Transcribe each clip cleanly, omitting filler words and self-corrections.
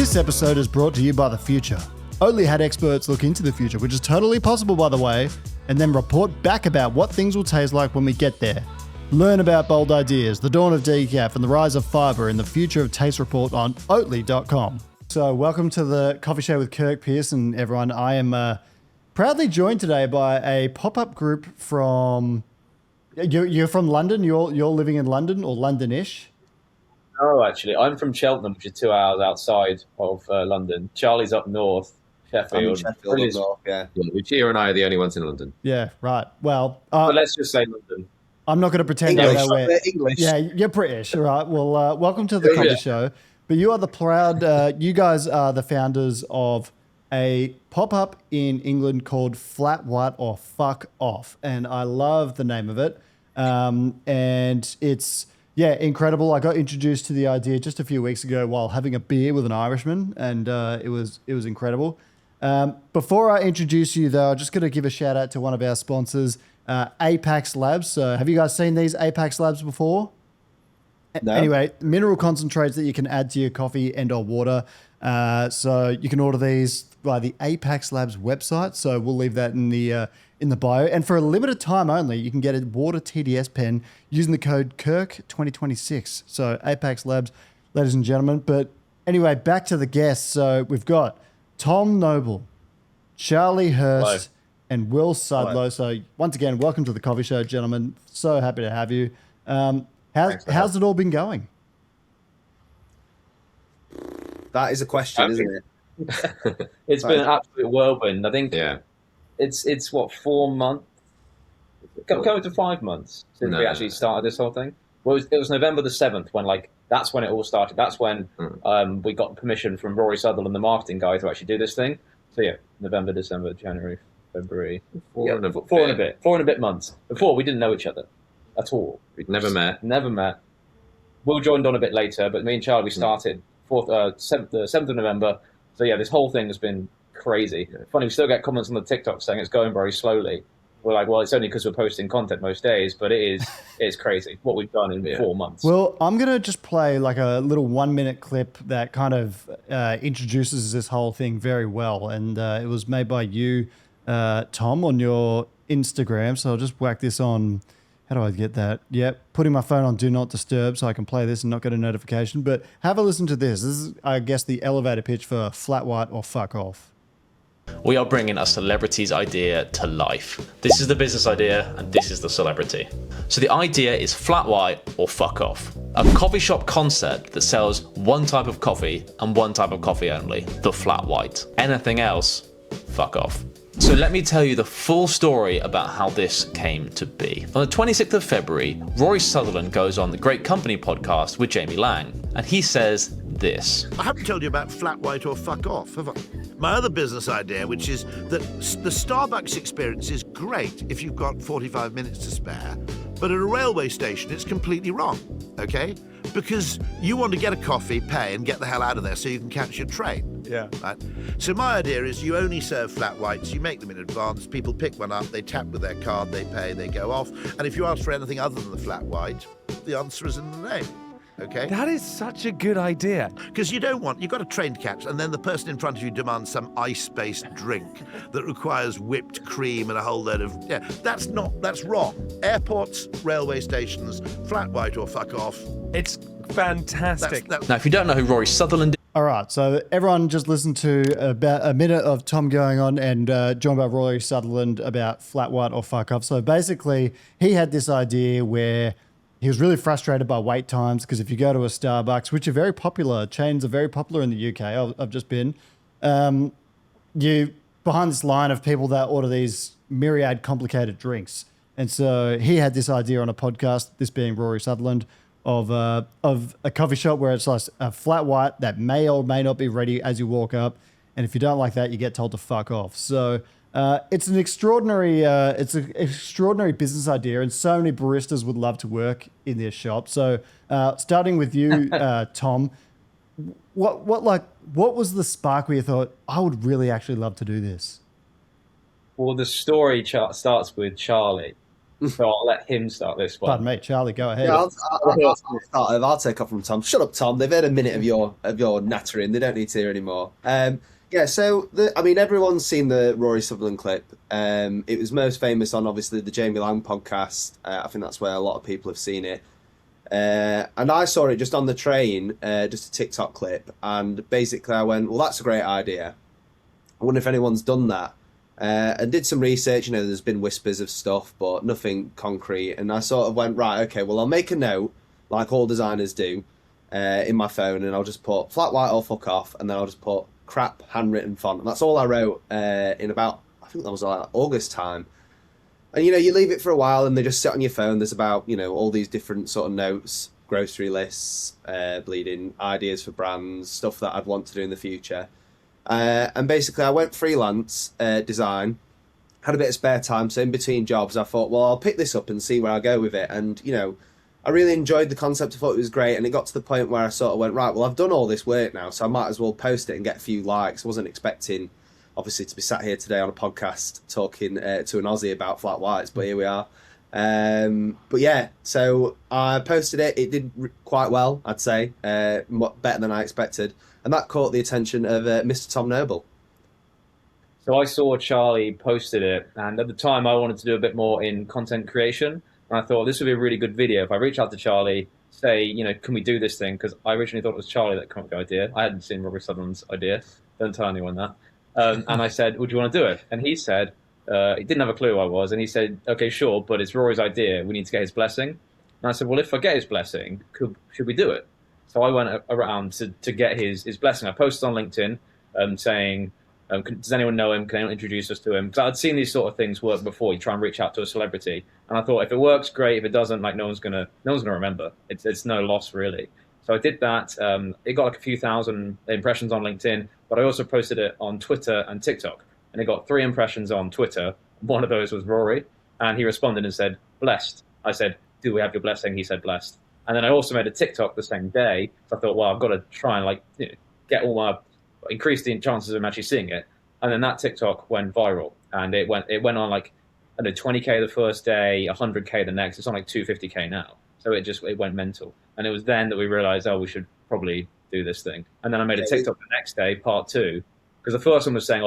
This episode is brought to you by the future. Oatly had experts look into the future, which is totally possible, by the way, and then report back about what things will taste like when we get there. Learn about bold ideas, the dawn of decaf, and the rise of fiber in the future of taste report on oatly.com. So welcome to the Coffee Show with Kirk Pearson, everyone. I am proudly joined today by a pop-up group from... You're from London? You're living in London or London-ish? No, actually, I'm from Cheltenham, which is 2 hours outside of London. Charlie's up north, Sheffield. Sheffield up north, yeah. Which you and I are the only ones in London. Yeah, right. Well, but let's just say London. I'm not going to pretend I know where. English. Yeah, you're British, all right. Well, welcome to the Coffee Show. But you are the proud. You guys are the founders of a pop-up in England called Flat White or Fuck Off, and I love the name of it. And it's. Yeah, incredible. I got introduced to the idea just a few weeks ago while having a beer with an Irishman, and it was incredible. Before I introduce you, though, I'm just going to give a shout out to one of our sponsors, Apex Labs. So have you guys seen these Apex Labs before? No. Anyway, mineral concentrates that you can add to your coffee and or water. So you can order these by the Apex Labs website. So we'll leave that in the bio. And for a limited time only, you can get a water TDS pen using the code KIRK2026. So Apex Labs, ladies and gentlemen. But anyway, back to the guests. So we've got Tom Noble, Charlie Hurst, and Will Sudlow. Hello. So once again, welcome to the Coffee Show, gentlemen. So happy to have you. How's it all been going? That is a question, isn't it? It's been an absolute whirlwind. I think Yeah. it's what, 4 months? Coming to 5 months since we actually started this whole thing. Well, it was November the 7th when that's when it all started. That's when we got permission from Rory Sutherland, the marketing guy, to actually do this thing. So yeah, November, December, January, February, 4 and a bit months. Before we didn't know each other at all. We'd never met. Never met. Will joined on a bit later, but me and Charlie started the 7th of November. So yeah, this whole thing has been crazy. Funny, we still get comments on the TikTok saying it's going very slowly. We're like, well, it's only because we're posting content most days, but it's crazy what we've done in 4 months. Well, I'm going to just play like a little 1 minute clip that kind of introduces this whole thing very well. And it was made by you, Tom, on your Instagram. So I'll just whack this on. How do I get that? Yep. Putting my phone on Do Not Disturb so I can play this and not get a notification. But have a listen to this. This is, I guess, the elevator pitch for Flat White or Fuck Off. We are bringing a celebrity's idea to life. This is the business idea and this is the celebrity. So the idea is Flat White or Fuck Off. A coffee shop concept that sells one type of coffee and one type of coffee only, the Flat White. Anything else, fuck off. So let me tell you the full story about how this came to be. On the 26th of February, Rory Sutherland goes on the Great Company podcast with Jamie Lang, and he says this. I haven't told you about Flat White or Fuck Off, have I? My other business idea, which is that the Starbucks experience is great if you've got 45 minutes to spare, but at a railway station it's completely wrong, okay? Because you want to get a coffee, pay, and get the hell out of there so you can catch your train. Yeah. Right? So my idea is you only serve flat whites, you make them in advance, people pick one up, they tap with their card, they pay, they go off, and if you ask for anything other than the flat white, the answer is in the name. Okay? That is such a good idea. Because you've got a train to catch, and then the person in front of you demands some ice-based drink that requires whipped cream and a whole load of... Yeah, that's wrong. Airports, railway stations, Flat White or Fuck Off. It's fantastic. Now, if you don't know who Rory Sutherland is, All right, so everyone just listened to about a minute of Tom going on and joined by Rory Sutherland about Flat White or Fuck Off. So basically, he had this idea where he was really frustrated by wait times because if you go to a Starbucks, which are very popular, chains are very popular in the UK, I've just been, you behind this line of people that order these myriad complicated drinks. And so he had this idea on a podcast, this being Rory Sutherland, of a coffee shop where it's like a flat white that may or may not be ready as you walk up. And if you don't like that, you get told to fuck off. So it's an extraordinary business idea, and so many baristas would love to work in their shop. So starting with you, Tom, what was the spark where you thought, I would really actually love to do this? Well, the story starts with Charlie. So I'll let him start this one. Pardon me, Charlie, go ahead. Yeah, I'll take off from Tom. Shut up, Tom. They've heard a minute of your nattering. They don't need to hear anymore. Yeah, so everyone's seen the Rory Sutherland clip. It was most famous on obviously the Jamie Lang podcast. I think that's where a lot of people have seen it. And I saw it just on the train, just a TikTok clip, and basically I went, well, that's a great idea. I wonder if anyone's done that. And did some research. There's been whispers of stuff, but nothing concrete. And I sort of went, right, okay, well, I'll make a note, like all designers do, in my phone, and I'll just put flat white or fuck off, and then I'll just put crap handwritten font. And that's all I wrote in about, I think that was like August time. And, you leave it for a while, and they just sit on your phone. There's about, all these different sort of notes, grocery lists, bleeding ideas for brands, stuff that I'd want to do in the future. And basically I went freelance design, had a bit of spare time, so in between jobs I thought, well, I'll pick this up and see where I go with it. And I really enjoyed the concept. I thought it was great, and it got to the point where I sort of went, right, well, I've done all this work now, so I might as well post it and get a few likes. I wasn't expecting obviously to be sat here today on a podcast talking to an Aussie about flat whites, but here we are. But yeah, so I posted it. It did quite well, I'd say, better than I expected. And that caught the attention of Mr. Tom Noble. So I saw Charlie posted it, and at the time I wanted to do a bit more in content creation. And I thought this would be a really good video if I reach out to Charlie, say, can we do this thing? Because I originally thought it was Charlie that came up with the idea. I hadn't seen Rory Sutherland's idea. Don't tell anyone that. And I said, would you want to do it? And he said, he didn't have a clue who I was. And he said, okay, sure, but it's Rory's idea. We need to get his blessing. And I said, well, if I get his blessing, should we do it? So I went around to get his blessing. I posted on LinkedIn saying, does anyone know him? Can anyone introduce us to him? Because I'd seen these sort of things work before. You try and reach out to a celebrity. And I thought, if it works, great. If it doesn't, no one's gonna remember. It's no loss, really. So I did that. It got like a few thousand impressions on LinkedIn, but I also posted it on Twitter and TikTok. And it got 3 impressions on Twitter. One of those was Rory. And he responded and said, blessed. I said, do we have your blessing? He said, blessed. And then I also made a TikTok the same day. So I thought, well, I've got to try and increase the chances of him actually seeing it. And then that TikTok went viral. And it went on 20K the first day, 100K the next. It's on 250K now. So it went mental. And it was then that we realized, we should probably do this thing. And then I made a TikTok the next day, part 2. Because the first one was saying,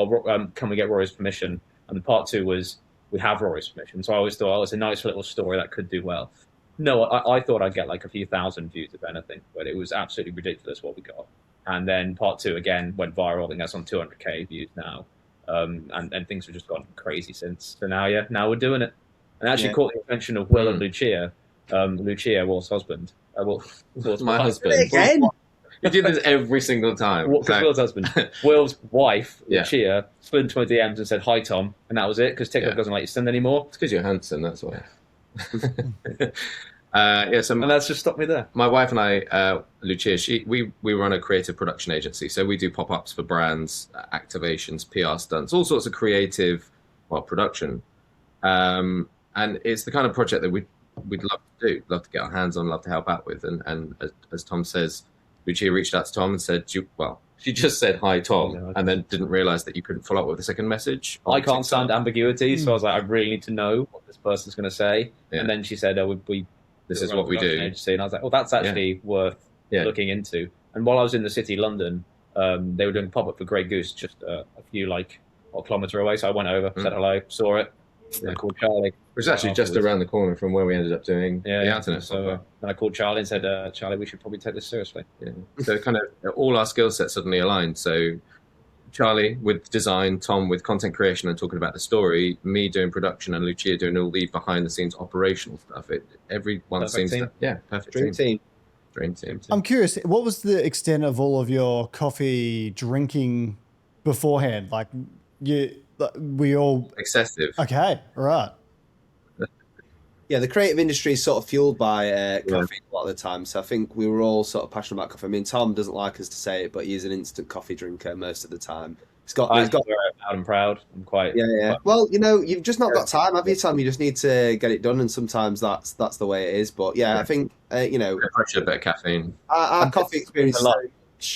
can we get Rory's permission? And the part 2 was, we have Rory's permission. So I always thought, it's a nice little story that could do well. No, I thought I'd get a few thousand views, if anything, but it was absolutely ridiculous what we got. And then part 2 again went viral. I think that's on 200K views now, and things have just gone crazy since. So now we're doing it, and actually caught the attention of Will and Lucia. Lucia, Will's husband. Will's My wife. husband. Again? You do this every single time. Will's husband. Will's wife, Yeah. Lucia, slid into my DMs and said, hi, Tom. And that was it, because TikTok doesn't let you send anymore. It's because you're handsome, that's why. So And that's just stopped me there. my wife and I, Lucia, we run a creative production agency. So we do pop-ups for brands, activations, PR stunts, all sorts of creative, production. And it's the kind of project that we'd love to do, love to get our hands on, love to help out with. And as Tom says, Lucia reached out to Tom and said, she just said, hi, Tom, and then didn't realize that you couldn't follow up with a second message. I can't stand ambiguity, so I was like, I really need to know what this person's going to say. Yeah. And then she said, This is what we do. Agency. And I was like, that's actually worth looking into. And while I was in the city, London, they were doing a pop-up for Grey Goose just a few a kilometre away. So I went over, said hello, saw it, and I called Charlie. Which is actually just around the corner from where we ended up doing the internet. So then I called Charlie and said, Charlie, we should probably take this seriously. Yeah. So kind of all our skill sets suddenly aligned. So Charlie with design, Tom with content creation and talking about the story, me doing production, and Lucia doing all the behind the scenes operational stuff. Everyone seems to, perfect Dream team. Dream team. I'm curious, what was the extent of all of your coffee drinking beforehand? We all Excessive. okay, right. Yeah, the creative industry is sort of fueled by coffee a lot of the time. So I think we were all sort of passionate about coffee. I mean, Tom doesn't like us to say it, but he's an instant coffee drinker most of the time. He's got loud and proud. I'm quite. Yeah. Well, you've just not got time, have you, Tom? You just need to get it done, and sometimes that's the way it is. But I think Bit of pressure, bit of caffeine. our coffee experience. I've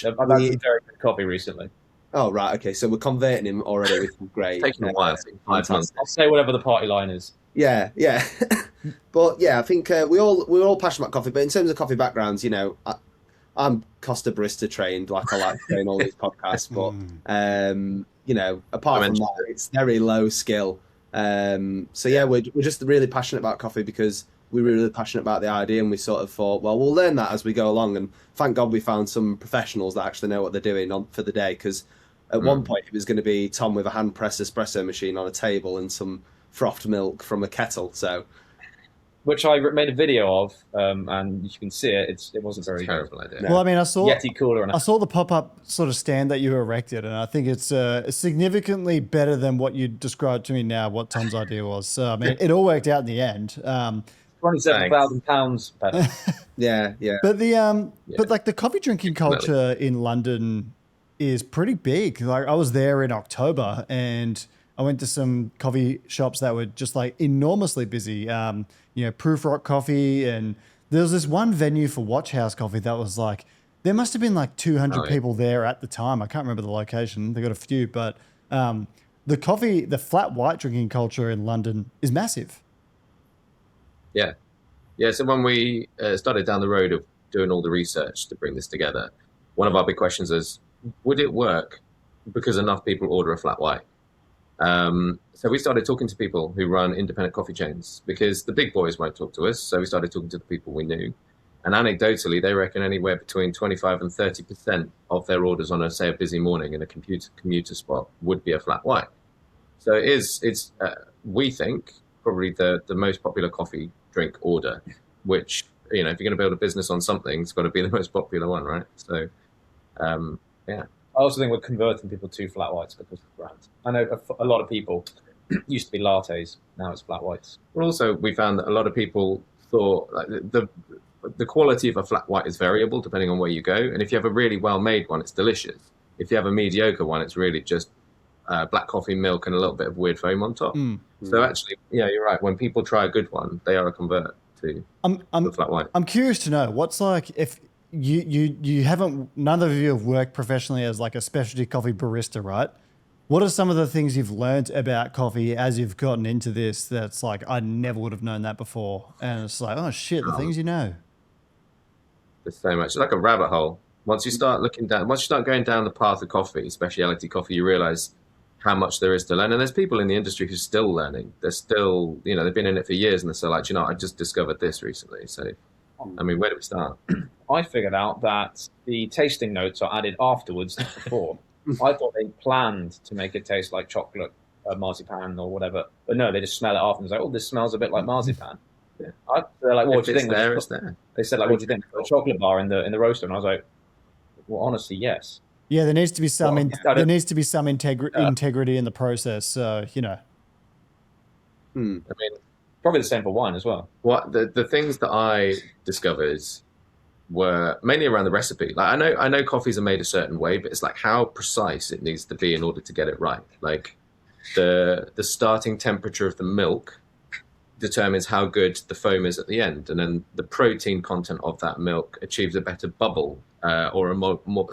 had some very good coffee recently. Oh right, okay. So we're converting him already, which is great. It's taken a while. I think 5 months. I'll say whatever the party line is. Yeah, yeah. But yeah, I think we're all passionate about coffee. But in terms of coffee backgrounds, I'm Costa barista trained, like I like to say in all these podcasts. But apart from that, it's very low skill. So yeah, we're just really passionate about coffee because we were really passionate about the idea, and we sort of thought, well, we'll learn that as we go along. And thank God we found some professionals that actually know what they're doing for the day. Because at one point it was going to be Tom with a hand pressed espresso machine on a table and some frothed milk from a kettle. So, which I made a video of, and you can see it. It wasn't very terrible idea. Well, I mean, I saw Yeti cooler, and I saw the pop-up sort of stand that you erected, and I think it's significantly better than what you described to me now. What Tom's idea was. So, I mean, it all worked out in the end. £27,000 better. yeah. But but like the coffee drinking culture in London is pretty big. Like I was there in October, and I went to some coffee shops that were just like enormously busy. Proof Rock Coffee, and there was this one venue for Watch House Coffee that was like, there must have been like 200 people there at the time. I can't remember the location. They got a few, but the flat white drinking culture in London is massive. Yeah. So when we started down the road of doing all the research to bring this together, one of our big questions is, would it work because enough people order a flat white? So we started talking to people who run independent coffee chains because the big boys won't talk to us. So we started talking to the people we knew. And anecdotally, they reckon anywhere between 25 and 30% of their orders on, a busy morning in a commuter spot would be a flat white. So it's we think, probably the most popular coffee drink order, which, if you're going to build a business on something, it's got to be the most popular one, right? So, yeah. I also think we're converting people to flat whites because of brands. I know a lot of people used to be lattes, now it's flat whites. But also, we found that a lot of people thought like the quality of a flat white is variable depending on where you go. And if you have a really well-made one, it's delicious. If you have a mediocre one, it's really just black coffee, milk, and a little bit of weird foam on top. So actually, you're right. When people try a good one, they are a convert to the flat white. I'm curious to know what's like if you haven't, none of you have worked professionally as like a specialty coffee barista, right? What are some of the things you've learned about coffee as you've gotten into this that's like, I never would have known that before? And it's like, oh shit, the things you know. There's so much. It's like a rabbit hole. Once you start going down the path of coffee, specialty coffee, you realize how much there is to learn. And there's people in the industry who're still learning. They're still, they've been in it for years, and they're still like, I just discovered this recently. So, I mean, where do we start? I figured out that the tasting notes are added afterwards, not before. I thought they planned to make it taste like chocolate, marzipan or whatever. But no, they just smell it after and it's like, oh, this smells a bit like marzipan. Yeah. They're like, well, what do you think? It's there. They said, like, what do you think? A chocolate bar in the roaster. And I was like, well, honestly, yes. Yeah, there needs to be some integrity in the process. So, I mean, probably the same for wine as well. What the things that I discovered were mainly around the recipe. Like I know coffees are made a certain way, but it's like how precise it needs to be in order to get it right. Like the starting temperature of the milk determines how good the foam is at the end, and then the protein content of that milk achieves a better bubble, or a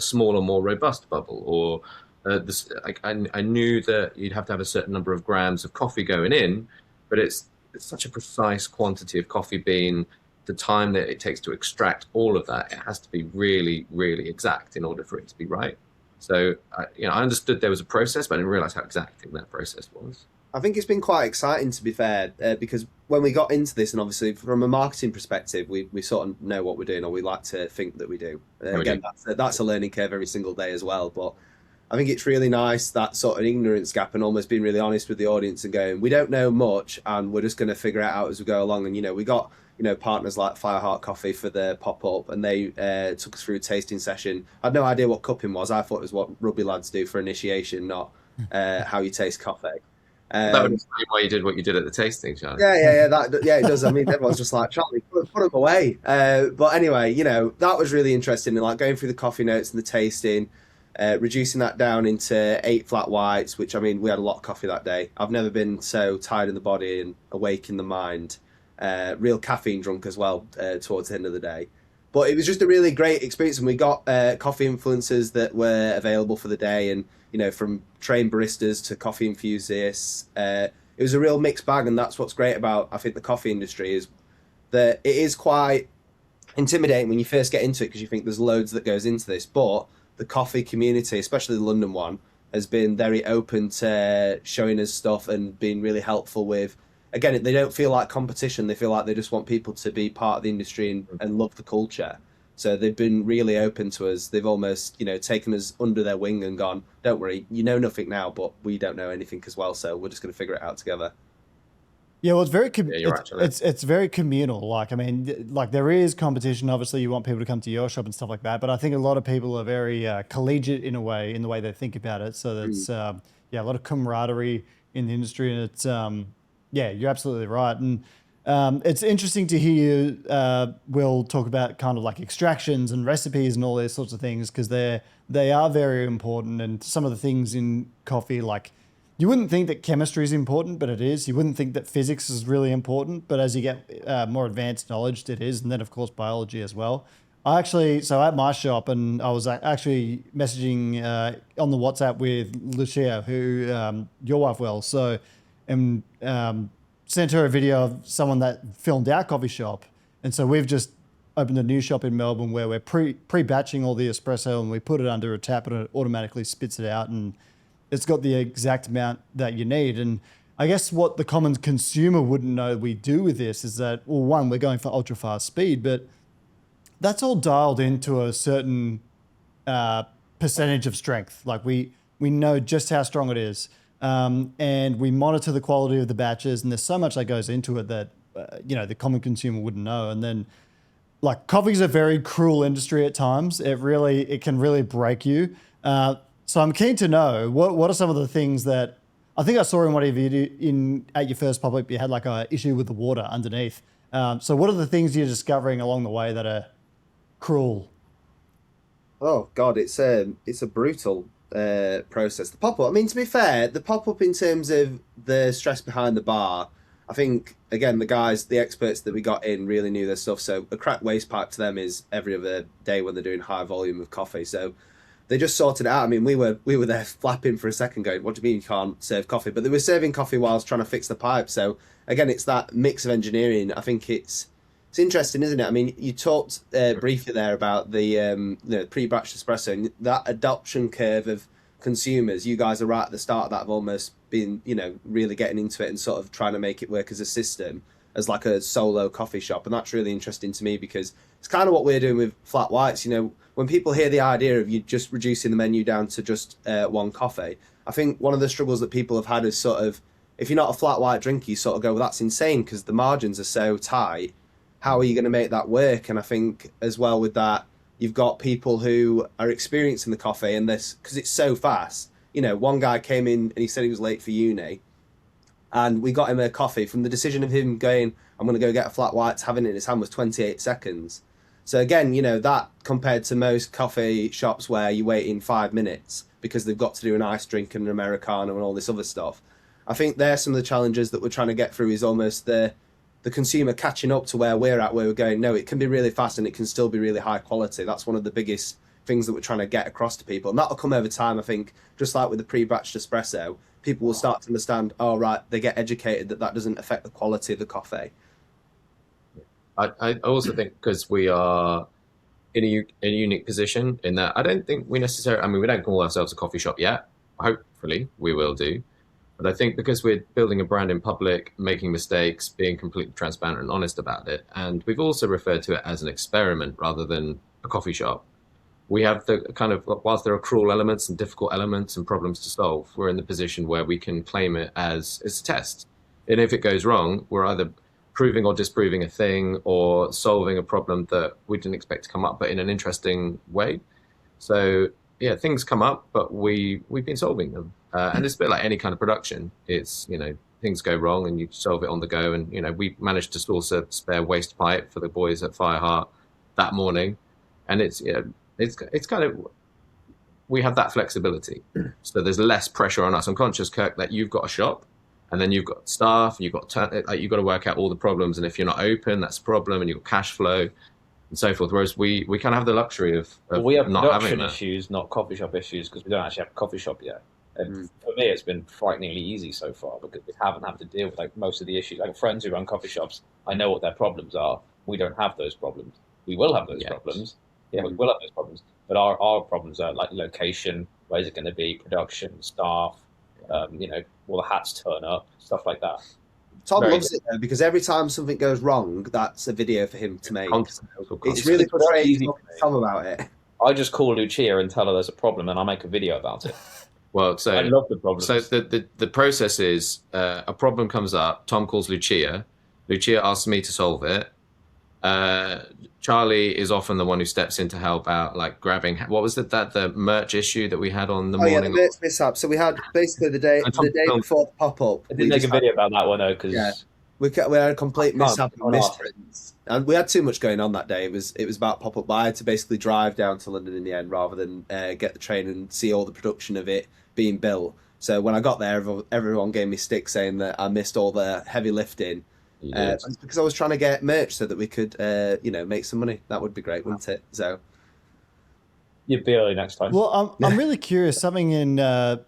smaller, more robust bubble. Or I knew that you'd have to have a certain number of grams of coffee going in, but it's such a precise quantity of coffee bean. The time that it takes to extract all of that, it has to be really, really exact in order for it to be right. So, I understood there was a process, but I didn't realize how exacting that process was. I think it's been quite exciting, to be fair, because when we got into this, and obviously from a marketing perspective, we sort of know what we're doing, or we like to think that we do. Again, that's a learning curve every single day as well. But I think it's really nice, that sort of ignorance gap, and almost being really honest with the audience and going, we don't know much, and we're just going to figure it out as we go along. And, we got partners like Fireheart Coffee for the pop-up, and they took us through a tasting session. I had no idea what cupping was. I thought it was what rugby lads do for initiation, not how you taste coffee. That would explain why you did what you did at the tasting, Charlie. Yeah, it does. I mean, everyone's just like, Charlie, put them away. But anyway, that was really interesting, and like going through the coffee notes and the tasting, reducing that down into 8 flat whites, which, I mean, we had a lot of coffee that day. I've never been so tired in the body and awake in the mind. Real caffeine drunk as well towards the end of the day. But it was just a really great experience, and we got coffee influencers that were available for the day, and from trained baristas to coffee enthusiasts, it was a real mixed bag, and that's what's great about, I think, the coffee industry is that it is quite intimidating when you first get into it because you think there's loads that goes into this, but the coffee community, especially the London one, has been very open to showing us stuff and being really helpful with, again, they don't feel like competition, they feel like they just want people to be part of the industry and love the culture. So they've been really open to us. They've almost, taken us under their wing and gone, don't worry, you know nothing now, but we don't know anything as well, so we're just going to figure it out together. Yeah, well, it's very it's very communal. Like, I mean, like there is competition. Obviously, you want people to come to your shop and stuff like that. But I think a lot of people are very collegiate in the way they think about it. So that's a lot of camaraderie in the industry, and it's you're absolutely right. And it's interesting to hear you, Will, talk about kind of like extractions and recipes and all these sorts of things because they are very important. And some of the things in coffee, like. You wouldn't think that chemistry is important, but it is. You wouldn't think that physics is really important, but as you get more advanced knowledge, it is. And then, of course, biology as well. So at my shop, and I was actually messaging on the WhatsApp with Lucia, who your wife, Will, and sent her a video of someone that filmed our coffee shop. And so we've just opened a new shop in Melbourne where we're pre-batching all the espresso and we put it under a tap and it automatically spits it out and it's got the exact amount that you need. And I guess what the common consumer wouldn't know we do with this is that, well, one, we're going for ultra fast speed, but that's all dialed into a certain percentage of strength. Like we know just how strong it is. And we monitor the quality of the batches. And there's so much that goes into it that, the common consumer wouldn't know. And then like coffee is a very cruel industry at times. It can really break you. So I'm keen to know what are some of the things that I think I saw in one of your video at your first pop-up, you had like a issue with the water underneath. So what are the things you're discovering along the way that are cruel? Oh God, it's a brutal process. The pop-up, I mean, to be fair, the pop-up in terms of the stress behind the bar, I think, again, the experts that we got in really knew their stuff. So a cracked waste pipe to them is every other day when they're doing high volume of coffee. So they just sorted it out. I mean, we were there flapping for a second going, what do you mean you can't serve coffee? But they were serving coffee whilst trying to fix the pipe. So again, it's that mix of engineering. I think it's interesting, isn't it? I mean, you talked briefly there about the pre-batched espresso and that adoption curve of consumers. You guys are right at the start of that, have almost been, really getting into it and sort of trying to make it work as a system, as like a solo coffee shop. And that's really interesting to me because it's kind of what we're doing with flat whites. When people hear the idea of you just reducing the menu down to just one coffee, I think one of the struggles that people have had is sort of, if you're not a flat white drinker, you sort of go, well, that's insane because the margins are so tight. How are you going to make that work? And I think as well with that, you've got people who are experiencing the coffee and this, because it's so fast. One guy came in and he said he was late for uni and we got him a coffee. From the decision of him going, I'm going to go get a flat white, to having it in his hand was 28 seconds. So again, that compared to most coffee shops where you wait in 5 minutes because they've got to do an iced drink and an Americano and all this other stuff. I think they're some of the challenges that we're trying to get through is almost the consumer catching up to where we're at, where we're going, no, it can be really fast and it can still be really high quality. That's one of the biggest things that we're trying to get across to people. And that'll come over time, I think, just like with the pre-batched espresso, people will start to understand, oh, right, they get educated that doesn't affect the quality of the coffee. I also think because we are in a unique position in that I don't think we necessarily, we don't call ourselves a coffee shop yet. Hopefully we will do. But I think because we're building a brand in public, making mistakes, being completely transparent and honest about it, and we've also referred to it as an experiment rather than a coffee shop, we have the kind of, whilst there are cruel elements and difficult elements and problems to solve, we're in the position where we can claim it as a test. And if it goes wrong, we're either proving or disproving a thing or solving a problem that we didn't expect to come up, but in an interesting way. So yeah, things come up, but we've been solving them. And it's a bit like any kind of production. It's, things go wrong and you solve it on the go. And, we managed to source a spare waste pipe for the boys at Fireheart that morning. And it's kind of, we have that flexibility. So there's less pressure on us. I'm conscious, Kirk, that you've got a shop and then you've got staff and you've got to work out all the problems. And if you're not open, that's a problem, and you've got cash flow and so forth. Whereas we kind of have the luxury of we have not production having that. issues, not coffee shop issues, because we don't actually have a coffee shop yet. And for me, it's been frighteningly easy so far because we haven't had to deal with like most of the issues. Like friends who run coffee shops, I know what their problems are. We don't have those problems. We will have those problems. Yeah, we will have those problems. But our problems are like location, where's it going to be, production, staff, will the hats turn up, stuff like that. Tom loves it though, because every time something goes wrong, that's a video for him to make. It's really frustrating to Tom about it. I just call Lucia and tell her there's a problem, and I make a video about it. Well, so I love the problem. So the process is a problem comes up. Tom calls Lucia. Lucia asks me to solve it. Charlie is often the one who steps in to help out, like grabbing. What was it that the merch issue that we had on the morning? Yeah, the merch mishap. So we had basically the day before the pop up. I did make a video about that one though, because we had a complete mishap and misprints, and we had too much going on that day. It was about pop up. I had to basically drive down to London in the end, rather than get the train and see all the production of it being built. So when I got there, everyone gave me stick saying that I missed all the heavy lifting. Because I was trying to get merch so that we could, make some money. That would be great, wouldn't it? So you'd be early next time. Well, I'm really curious. Something I'd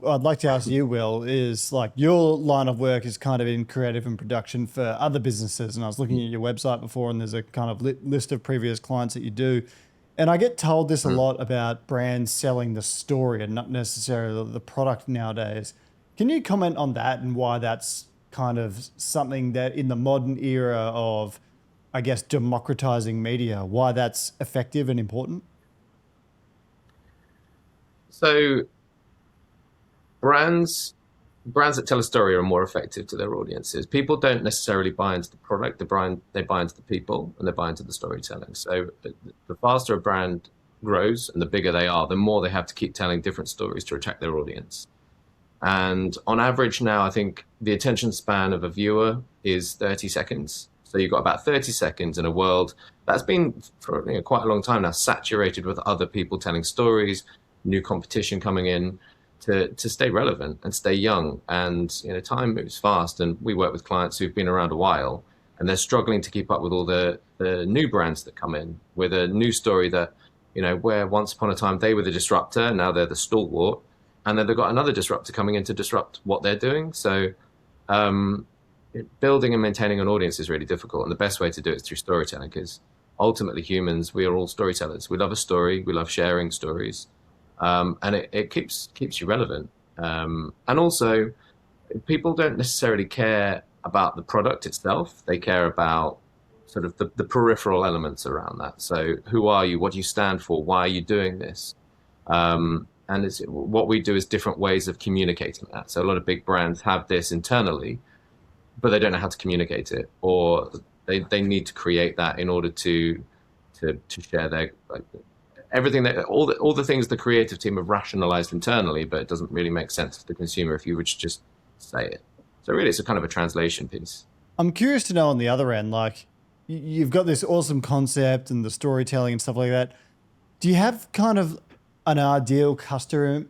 like to ask you, Will, is like your line of work is kind of in creative and production for other businesses. And I was looking at your website before, and there's a kind of list of previous clients that you do. And I get told this a lot about brands selling the story and not necessarily the product nowadays. Can you comment on that and why that's kind of something that in the modern era of, I guess, democratizing media, why that's effective and important? So brands that tell a story are more effective to their audiences. People don't necessarily buy into the product, they buy into the people, and they buy into the storytelling. So the faster a brand grows and the bigger they are, the more they have to keep telling different stories to attract their audience. And on average now, I think the attention span of a viewer is 30 seconds. So you've got about 30 seconds in a world that's been for quite a long time now saturated with other people telling stories, new competition coming in, to stay relevant and stay young. And time moves fast, and we work with clients who've been around a while, and they're struggling to keep up with all the new brands that come in with a new story that, where once upon a time they were the disruptor, now they're the stalwart. And then they've got another disruptor coming in to disrupt what they're doing. So building and maintaining an audience is really difficult. And the best way to do it is through storytelling, because ultimately humans, we are all storytellers. We love a story. We love sharing stories. And it keeps you relevant. And also, people don't necessarily care about the product itself. They care about sort of the peripheral elements around that. So who are you? What do you stand for? Why are you doing this? And what we do is different ways of communicating that. So a lot of big brands have this internally, but they don't know how to communicate it, or they need to create that in order to share their everything that all the things the creative team have rationalized internally, but it doesn't really make sense to the consumer if you were to just say it. So really, it's a kind of a translation piece. I'm curious to know on the other end, like you've got this awesome concept and the storytelling and stuff like that. Do you have kind of an ideal customer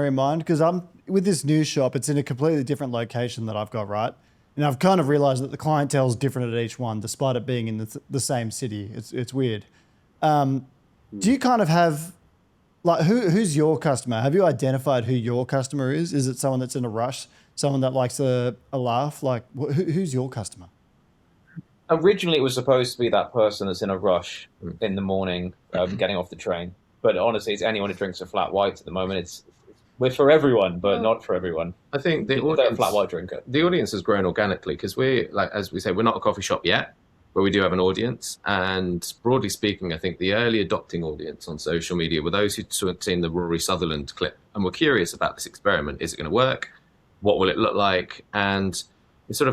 in mind? Because I'm with this new shop, it's in a completely different location that I've got, right? And I've kind of realized that the clientele is different at each one, despite it being in the same city. It's weird. Do you kind of have, like, who's your customer? Have you identified who your customer is? Is it someone that's in a rush? Someone that likes a laugh? Like, who's your customer? Originally, it was supposed to be that person that's in a rush in the morning, getting off the train. But honestly, it's anyone who drinks a flat white at the moment. We're for everyone, but not for everyone. I think the audience, flat white drinker. The audience has grown organically because we're, like, as we say, we're not a coffee shop yet, but we do have an audience. And broadly speaking, I think the early adopting audience on social media were those who'd seen the Rory Sutherland clip and were curious about this experiment. Is it going to work? What will it look like? And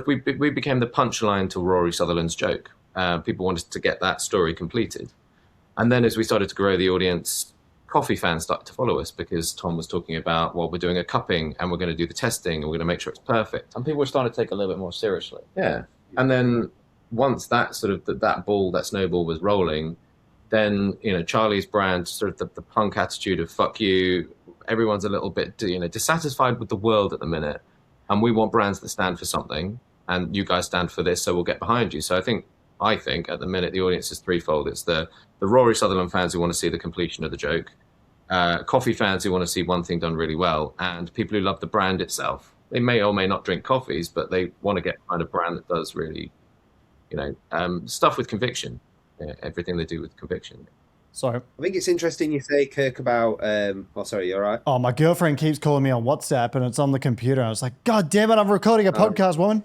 we became the punchline to Rory Sutherland's joke. People wanted to get that story completed. And then as we started to grow the audience, coffee fans started to follow us because Tom was talking about, well, we're doing a cupping and we're going to do the testing and we're going to make sure it's perfect. And people were starting to take it a little bit more seriously. Yeah. And then once that that snowball was rolling, then, Charlie's brand, sort of the punk attitude of fuck you, everyone's a little bit, dissatisfied with the world at the minute. And we want brands that stand for something, and you guys stand for this, so we'll get behind you. So I think at the minute the audience is threefold. It's the Rory Sutherland fans who want to see the completion of the joke. coffee fans who want to see one thing done really well, and people who love the brand itself. They may or may not drink coffees, but they want to get kind of brand that does really, stuff with conviction. Everything they do with conviction. Sorry. I think it's interesting you say, Kirk, about. Sorry, you're right. Oh, my girlfriend keeps calling me on WhatsApp and it's on the computer. I was like, God damn it, I'm recording a podcast, woman.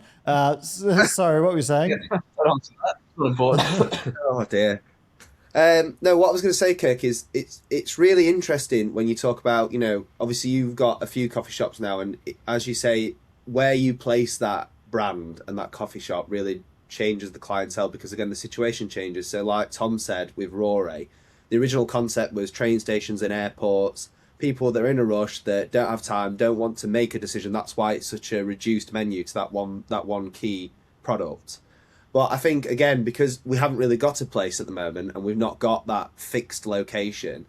Sorry, what were you saying? Oh dear. No, what I was going to say, Kirk, is it's really interesting when you talk about, obviously you've got a few coffee shops now, and as you say, where you place that brand and that coffee shop really changes the clientele, because again the situation changes. So like Tom said with Rory, the original concept was train stations and airports, people that are in a rush, that don't have time, don't want to make a decision. That's why it's such a reduced menu to that one key product. But I think, again, because we haven't really got a place at the moment and we've not got that fixed location,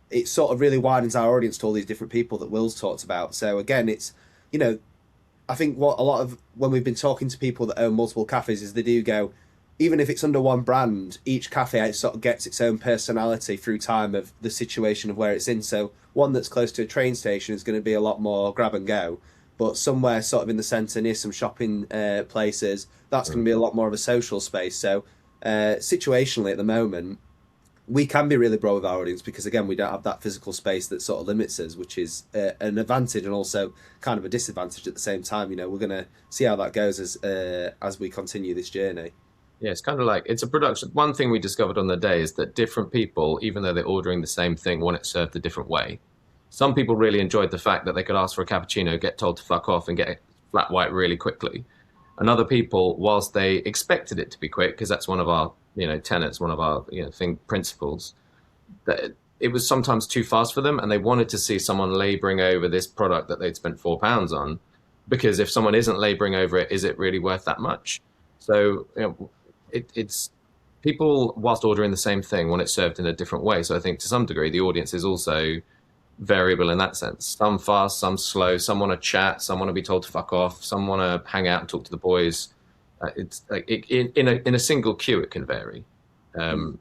it sort of really widens our audience to all these different people that Will's talked about. So again, it's, I think what a lot of, when we've been talking to people that own multiple cafes, is they do go, even if it's under one brand, each cafe sort of gets its own personality through time of the situation of where it's in. So one that's close to a train station is going to be a lot more grab and go, but somewhere sort of in the centre near some shopping places, that's going to be a lot more of a social space. So situationally at the moment, we can be really broad with our audience because, again, we don't have that physical space that sort of limits us, which is an advantage and also kind of a disadvantage at the same time. We're going to see how that goes as we continue this journey. Yeah, it's kind of like, it's a production. One thing we discovered on the day is that different people, even though they're ordering the same thing, want it served a different way. Some people really enjoyed the fact that they could ask for a cappuccino, get told to fuck off, and get it flat white really quickly. And other people, whilst they expected it to be quick, because that's one of our tenets, one of our principles, that it was sometimes too fast for them, and they wanted to see someone labouring over this product that they'd spent £4 on, because if someone isn't labouring over it, is it really worth that much? So it's people, whilst ordering the same thing, want it served in a different way. So I think to some degree the audience is also variable in that sense. Some fast, some slow, some want to chat, some want to be told to fuck off, some want to hang out and talk to the boys. It's like in a single queue it can vary. So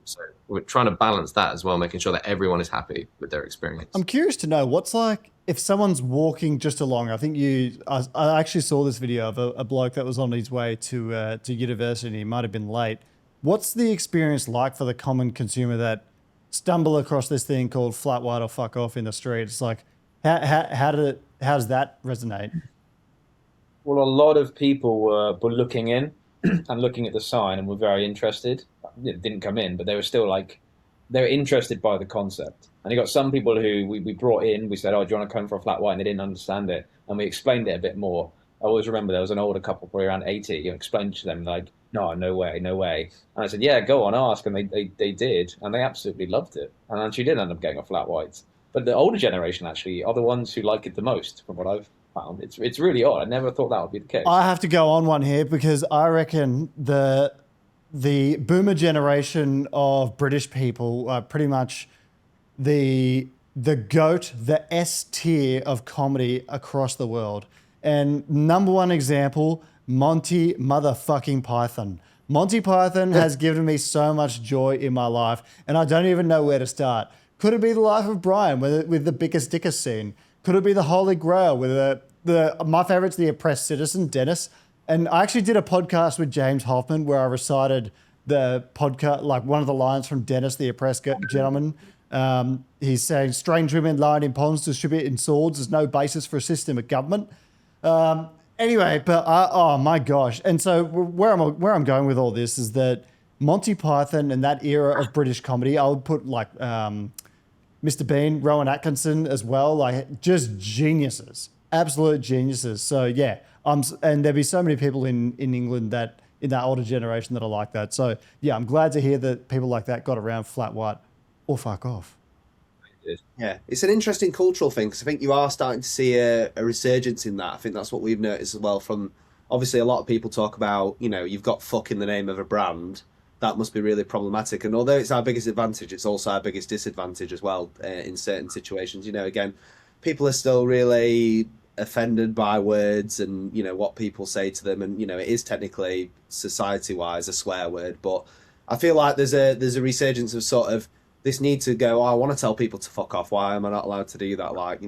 we're trying to balance that as well, making sure that everyone is happy with their experience. I'm curious to know what's like if someone's walking just along. I think I actually saw this video of a bloke that was on his way to university. He might have been late. What's the experience like for the common consumer that stumble across this thing called flat white or fuck off in the street? It's like, how does that resonate? Well, a lot of people were looking in and looking at the sign and were very interested. It didn't come in, but they were still they were interested by the concept. And you got some people who we brought in, we said, oh, do you want to come for a flat white? And they didn't understand it. And we explained it a bit more. I always remember there was an older couple, probably around 80, explained to them like, no way. And I said, yeah, go on, ask. And they did. And they absolutely loved it. And actually did end up getting a flat white. But the older generation actually are the ones who like it the most, from what I've found. It's really odd. I never thought that would be the case. I have to go on one here because I reckon the boomer generation of British people are pretty much the GOAT, the S tier of comedy across the world. And number one example, Monty motherfucking Python. Monty Python has given me so much joy in my life, and I don't even know where to start. Could it be The Life of Brian with the biggest dickest scene? Could it be The Holy Grail with my favorite's The Oppressed Citizen, Dennis? And I actually did a podcast with James Hoffman where I recited the podcast, like one of the lines from Dennis, the Oppressed Gentleman. He's saying, strange women lying in ponds distributing swords. There's no basis for a system of government. Anyway, but oh my gosh. And so where I'm going with all this is that Monty Python and that era of British comedy, I would put like Mr. Bean, Rowan Atkinson as well, like just geniuses, absolute geniuses. So yeah, and there'd be so many people in England that in that older generation that are like that. So yeah, I'm glad to hear that people like that got around flat white or fuck off. Yeah, it's an interesting cultural thing because I think you are starting to see a resurgence in that. I think that's what we've noticed as well from, obviously a lot of people talk about, you've got fuck in the name of a brand. That must be really problematic. And although it's our biggest advantage, it's also our biggest disadvantage as well in certain situations. Again, people are still really offended by words and, what people say to them. And, it is technically society-wise a swear word. But I feel like there's a resurgence of sort of this need to go, oh, I want to tell people to fuck off. Why am I not allowed to do that? Like,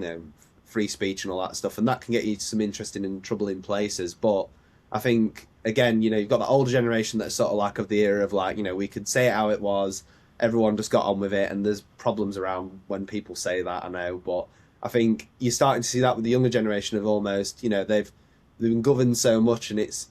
free speech and all that stuff. And that can get you to some interesting and troubling places. But I think, again, you've got the older generation that's sort of like of the era of like, we could say it how it was. Everyone just got on with it. And there's problems around when people say that, I know. But I think you're starting to see that with the younger generation of almost, they've been governed so much, and it's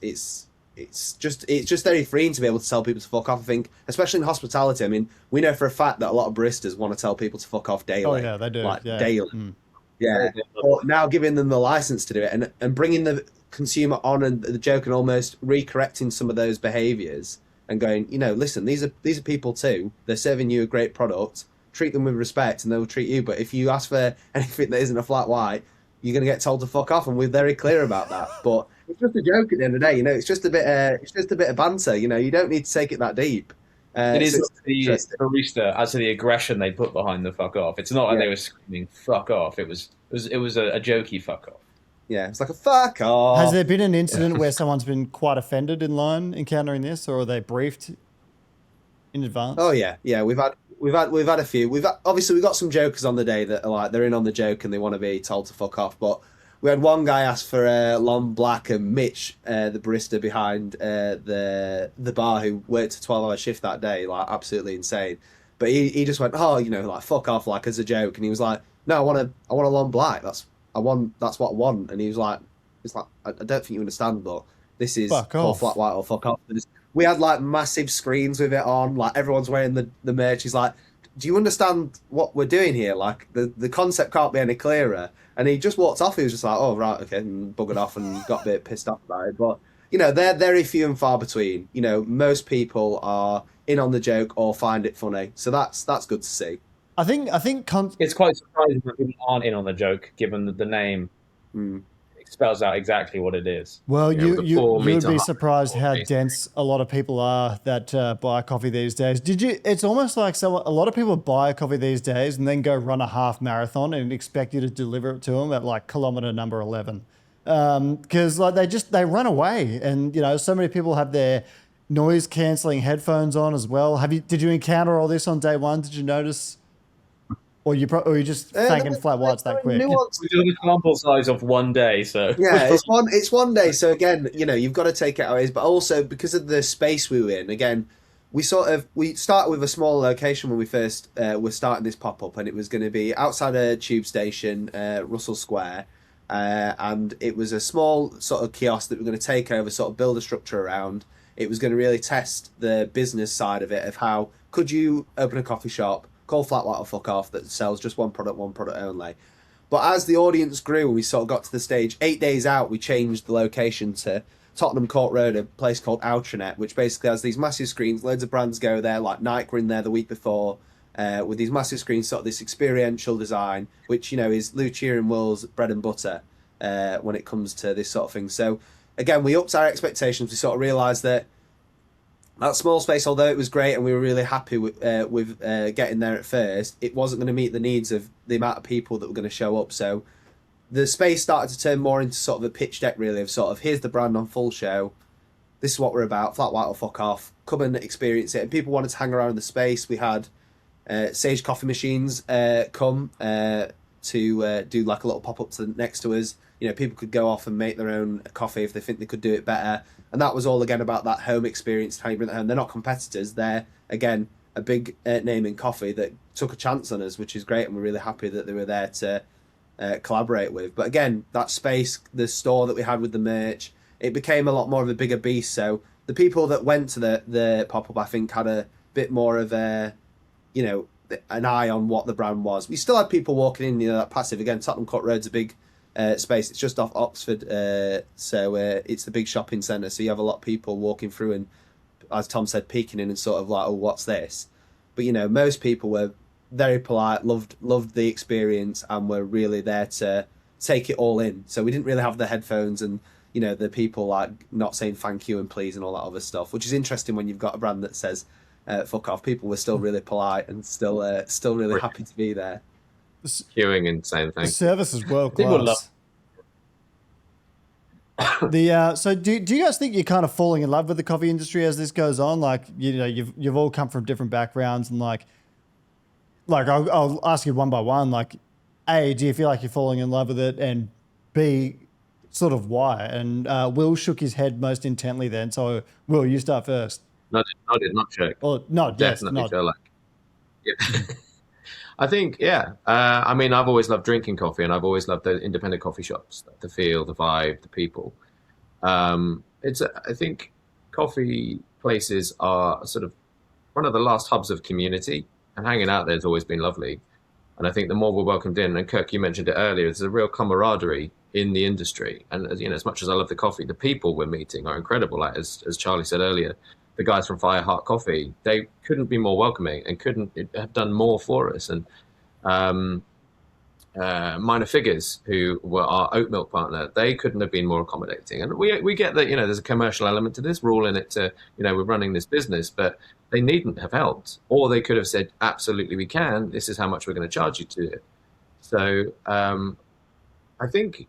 just very freeing to be able to tell people to fuck off. I think, especially in hospitality. I mean, we know for a fact that a lot of baristas want to tell people to fuck off daily. Oh yeah, they do. Like yeah. daily. Yeah. But now giving them the license to do it and bringing the consumer on and the joke and almost recorrecting some of those behaviours and going, listen, these are people too. They're serving you a great product. Treat them with respect, and they will treat you. But if you ask for anything that isn't a flat white, you're going to get told to fuck off, and we're very clear about that. But it's just a joke at the end of the day, It's just a bit of banter, You don't need to take it that deep. It is the barista as to the aggression they put behind the fuck off. It's not like they were screaming "fuck off." It was a jokey fuck off. Yeah, it's like a fuck off. Has there been an incident where someone's been quite offended in line encountering this, or are they briefed in advance? Oh yeah, we've had a few. Obviously we got some jokers on the day that are like they're in on the joke and they want to be told to fuck off. But we had one guy ask for a long black, and Mitch, the barista behind the bar, who worked a 12-hour shift that day, like absolutely insane. But he just went, oh, like fuck off, like as a joke, and he was like, no, I want a long black. That's what I want. And he was like, I don't think you understand, but this is called flat white or fuck off. We had like massive screens with it on, like everyone's wearing the merch. He's like, do you understand what we're doing here? Like the concept can't be any clearer. And he just walked off. He was just like, oh right, okay, and buggered off and got a bit pissed off about it. But they're very few and far between. Most people are in on the joke or find it funny. So that's good to see. I think it's quite surprising that people aren't in on the joke, given that the name spells out exactly what it is. Well, you would be surprised how dense a lot of people are that buy coffee these days. It's almost like a lot of people buy a coffee these days and then go run a half marathon and expect you to deliver it to them at like kilometer number 11. Because like they run away, and so many people have their noise cancelling headphones on as well. Did you encounter all this on day one? Did you notice? Or you just thanking flat whites that quick? We do a sample size of one day, so yeah, it's one day. So again, you've got to take it how it is, but also because of the space we were in. Again, we started with a small location when we first were starting this pop up, and it was going to be outside a tube station, Russell Square, and it was a small sort of kiosk that we're going to take over, sort of build a structure around. It was going to really test the business side of it, of how could you open a coffee shop called Flat White or Fuck Off that sells just one product only. But as the audience grew, we sort of got to the stage, 8 days out, we changed the location to Tottenham Court Road, a place called Outranet, which basically has these massive screens. Loads of brands go there, like Nike were in there the week before, with these massive screens, sort of this experiential design, which, is Lucia and Will's bread and butter when it comes to this sort of thing. So, again, we upped our expectations. We sort of realised that small space, although it was great and we were really happy with getting there at first, it wasn't going to meet the needs of the amount of people that were going to show up. So the space started to turn more into sort of a pitch deck, really, of sort of, here's the brand on full show. This is what we're about. Flat white or fuck off. Come and experience it. And people wanted to hang around in the space. We had Sage coffee machines come to do like a little pop-up next to us. People could go off and make their own coffee if they think they could do it better. And that was all, again, about that home experience, how you bring that home. They're not competitors. They're, again, a big name in coffee that took a chance on us, which is great. And we're really happy that they were there to collaborate with. But again, that space, the store that we had with the merch, it became a lot more of a bigger beast. So the people that went to the pop-up, I think, had a bit more of an eye on what the brand was. We still had people walking in, that passive. Again, Tottenham Court Road's a big space. It's just off Oxford, so it's the big shopping centre. So you have a lot of people walking through and, as Tom said, peeking in and sort of like, oh, what's this? But most people were very polite, loved the experience, and were really there to take it all in. So we didn't really have the headphones and the people like not saying thank you and please and all that other stuff, which is interesting when you've got a brand that says fuck off. People were still really polite and still really happy to be there. Queuing and saying thank you. The service is world class. So do you guys think you're kind of falling in love with the coffee industry as this goes on? Like, you've all come from different backgrounds, and like, like I'll ask you one by one. Like, A, do you feel like you're falling in love with it, and B, sort of why? And Will shook his head most intently then. So Will, you start first. Not check. Or nod, yes, Definitely nod. feel like. Yeah. I think, yeah. I mean, I've always loved drinking coffee, and I've always loved the independent coffee shops, the feel, the vibe, the people. I think coffee places are sort of one of the last hubs of community, and hanging out there has always been lovely. And I think the more we're welcomed in, and Kirk, you mentioned it earlier, there's a real camaraderie in the industry. And as much as I love the coffee, the people we're meeting are incredible. Like as Charlie said earlier, the guys from Fireheart Coffee, they couldn't be more welcoming and couldn't have done more for us. And Minor Figures, who were our oat milk partner, they couldn't have been more accommodating. And we get that, there's a commercial element to this. We're all in it to, we're running this business, but they needn't have helped. Or they could have said, absolutely, we can. This is how much we're going to charge you to it. So I think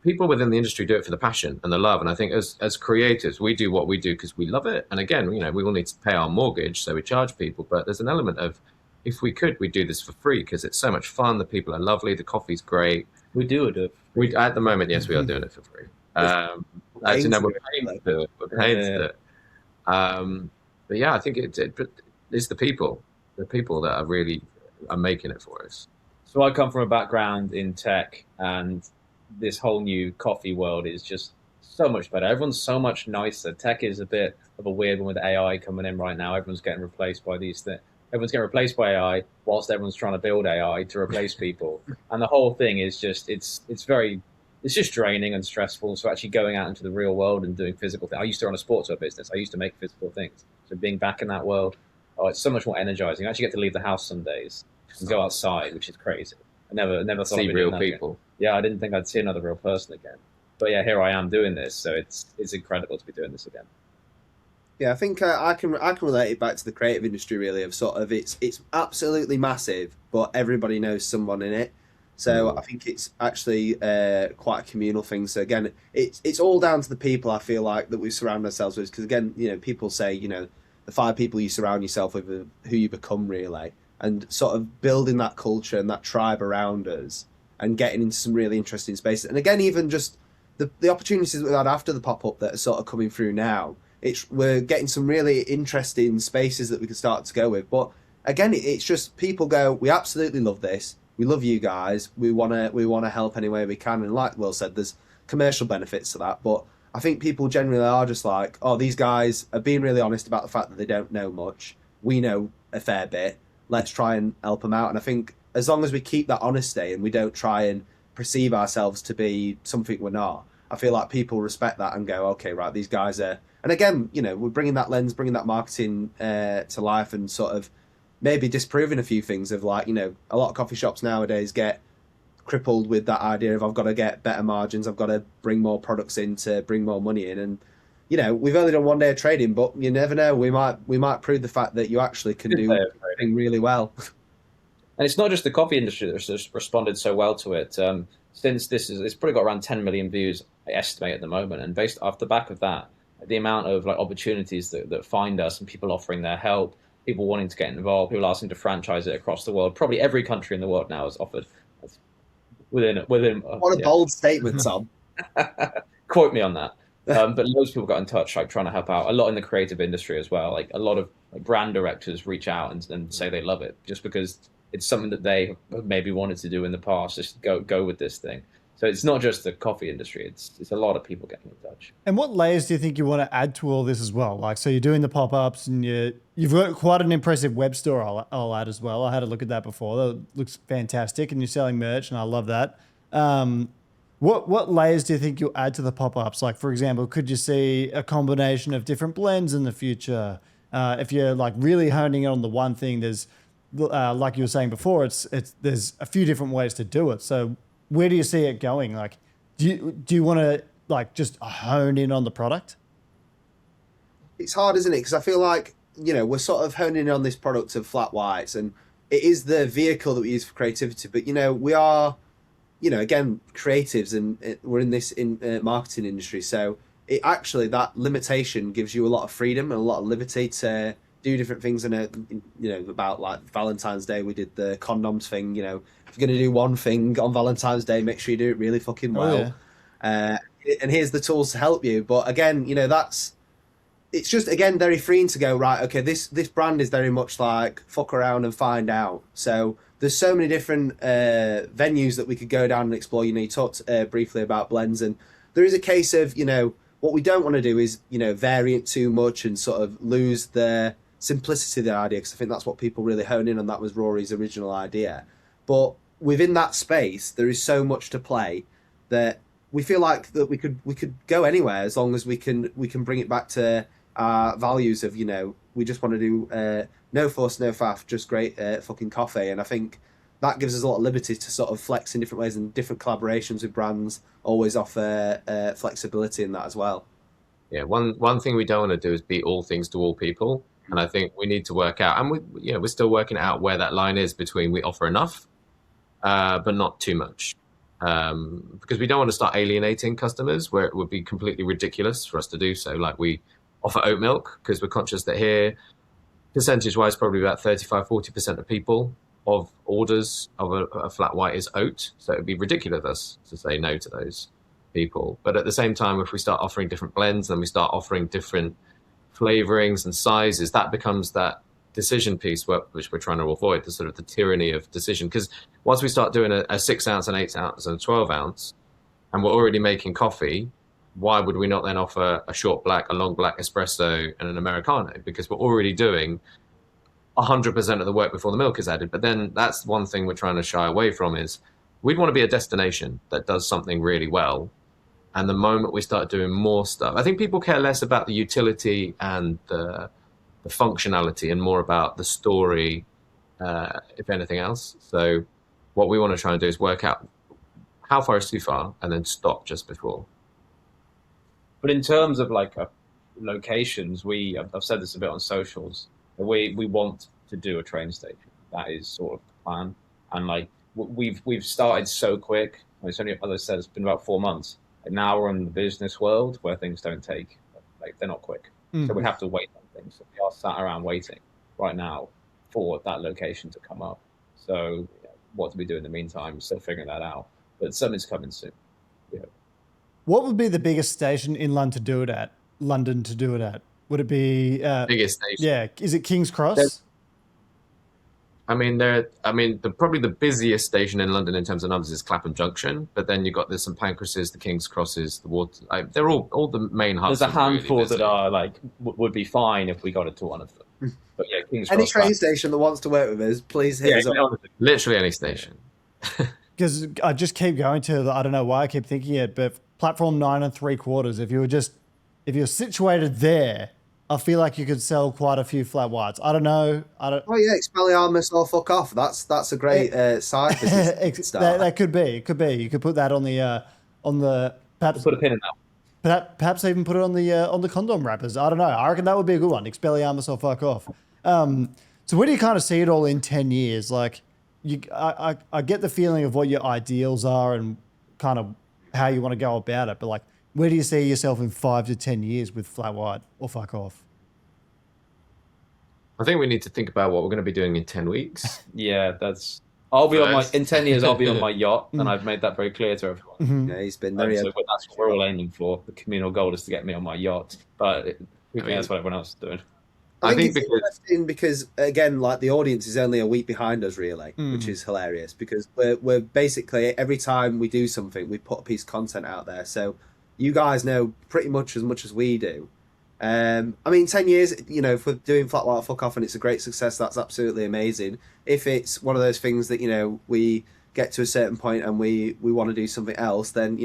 people within the industry do it for the passion and the love. And I think as creators, we do what we do because we love it. And again, we all need to pay our mortgage, so we charge people. But there's an element of, if we could, we'd do this for free because it's so much fun. The people are lovely. The coffee's great. We do it. At the moment, yes, we are doing it for free. Actually, no, we're paying to do it. We're paying to do it. But yeah, I think it's the people that are really are making it for us. So I come from a background in tech, and this whole new coffee world is just so much better. Everyone's so much nicer. Tech is a bit of a weird one with AI coming in right now. Everyone's getting replaced by these things. Everyone's getting replaced by AI whilst everyone's trying to build AI to replace people. And the whole thing is just, it's just draining and stressful. So actually going out into the real world and doing physical things. I used to run a sportswear business. I used to make physical things. So being back in that world, it's so much more energizing. I actually get to leave the house some days and go outside, which is crazy. I never thought see I'd real people. Again. Yeah, I didn't think I'd see another real person again. But yeah, here I am doing this. So it's incredible to be doing this again. Yeah, I think I can relate it back to the creative industry really, of sort of it's absolutely massive, but everybody knows someone in it. So I think it's actually quite a communal thing. So again, it's all down to the people, I feel like, that we surround ourselves with. Because again, people say, the 5 people you surround yourself with are who you become really, and sort of building that culture and that tribe around us and getting into some really interesting spaces. And again, even just the opportunities that we've had after the pop-up that are sort of coming through now, we're getting some really interesting spaces that we can start to go with. But again, it's just people go, we absolutely love this. We love you guys. We wanna help any way we can. And like Will said, there's commercial benefits to that. But I think people generally are just like, oh, these guys are being really honest about the fact that they don't know much. We know a fair bit. Let's try and help them out. And I think as long as we keep that honesty and we don't try and perceive ourselves to be something we're not, I feel like people respect that and go, okay, right, these guys are. And again, we're bringing that lens, bringing that marketing to life, and sort of maybe disproving a few things of like, a lot of coffee shops nowadays get crippled with that idea of I've got to get better margins, I've got to bring more products in to bring more money in. And we've only done one day of trading, but you never know, we might prove the fact that you actually can do everything really well. And it's not just the coffee industry that's just responded so well to it. Since it's probably got around 10 million views, I estimate at the moment, and based off the back of that, the amount of opportunities that find us and people offering their help, people wanting to get involved, people asking to franchise it across the world. Probably every country in the world now is offered within. What a bold statement, Tom. Quote me on that. But loads of people got in touch, trying to help out. A lot in the creative industry as well. Like a lot of brand directors reach out and say they love it just because it's something that they have maybe wanted to do in the past. Just go with this thing. So it's not just the coffee industry. It's a lot of people getting in touch. And what layers do you think you want to add to all this as well? Like, so you're doing the pop-ups and you've got quite an impressive web store I'll add as well. I had a look at that before. That looks fantastic. And you're selling merch and I love that. What layers do you think you'll add to the pop-ups? Like, for example, could you see a combination of different blends in the future? If you're like really honing in on the one thing, there's like you were saying before, there's a few different ways to do it. So where do you see it going? Like, do you want to like just hone in on the product? It's hard, isn't it? Because I feel like, we're sort of honing in on this product of flat whites, and it is the vehicle that we use for creativity. But, we are, again, creatives, and we're in this marketing industry. So it actually, that limitation gives you a lot of freedom and a lot of liberty to do different things about like Valentine's Day. We did the condoms thing. If you're going to do one thing on Valentine's Day, make sure you do it really fucking well. And here's the tools to help you. But again, it's just, again, very freeing to go, right, okay, this brand is very much like fuck around and find out. So there's so many different venues that we could go down and explore. You talked briefly about blends, and there is a case of, what we don't want to do is, vary it too much and sort of lose the simplicity of the idea, because I think that's what people really hone in on. That was Rory's original idea. But within that space, there is so much to play that we feel like that we could go anywhere, as long as we can bring it back to our values of, we just want to do no fuss, no faff, just great fucking coffee. And I think that gives us a lot of liberty to sort of flex in different ways, and different collaborations with brands always offer flexibility in that as well. Yeah, one thing we don't want to do is be all things to all people, and I think we need to work out, and we're still working out where that line is between we offer enough, but not too much, because we don't want to start alienating customers where it would be completely ridiculous for us to do so. Like, we offer oat milk because we're conscious that here, percentage-wise, probably about 35-40% of people of orders of a flat white is oat, so it'd be ridiculous of us to say no to those people. But at the same time, if we start offering different blends, then we start offering different flavorings and sizes, that becomes that decision piece which we're trying to avoid, the sort of the tyranny of decision. Because once we start doing a 6 ounce, an 8 ounce, and a 12 ounce, and we're already making coffee, why would we not then offer a short black, a long black, espresso, and an Americano? Because we're already doing 100% of the work before the milk is added. But then that's one thing we're trying to shy away from, is we'd want to be a destination that does something really well. And the moment we start doing more stuff, I think people care less about the utility and the functionality and more about the story, if anything else. So what we want to try and do is work out how far is too far and then stop just before. But in terms of like locations, I've said this a bit on socials, we want to do a train station. That is sort of the plan. And like we've started so quick. It's only, as I said, it's been about 4 months. And now we're in the business world where things don't take, like, they're not quick. So we have to wait on things. So we are sat around waiting right now for that location to come up. So what do we do in the meantime? Still figuring that out. But something's coming soon. Yeah. What would be the biggest station in London to do it at? Would it be Biggest station? Yeah, is it King's Cross? Probably the busiest station in London in terms of numbers is Clapham Junction, but then you've got the St Pancras, the King's Crosses, the Water. They're all the main hubs. There's a handful that are like would be fine if we got into one of them. But yeah, King's Any Cross. train station that wants to work with us, please hit us up. Literally any station. Because I just keep going to I don't know why I keep thinking it, but platform 9 3/4. If you're situated there, I feel like you could sell quite a few flat whites. I don't know. Oh yeah, Expelliarmus or fuck off. That's a great side business start. That could be. It could be. You could put that on the perhaps Put a pin in that. Perhaps even put it on the condom wrappers. I don't know. I reckon that would be a good one. Expelliarmus or fuck off. So where do you kind of see it all in 10 years? Like, I get the feeling of what your ideals are and kind of how you want to go about it, but like, where do you see yourself in 5 to 10 years with flat white or fuck off? I think we need to think about what we're going to be doing in 10 weeks. Yeah, I'll be in 10 years. I'll be on my yacht, and I've made that very clear to everyone. Mm-hmm. Yeah, he's been very. So that's what we're all aiming for. The communal goal is to get me on my yacht, but that's what everyone else is doing. I think it's interesting because, again, like, the audience is only a week behind us, really, which is hilarious, because we're basically, every time we do something, we put a piece of content out there. So you guys know pretty much as we do. 10 years, if we're doing flat white fuck off and it's a great success, that's absolutely amazing. If it's one of those things that, we get to a certain point and we want to do something else, then,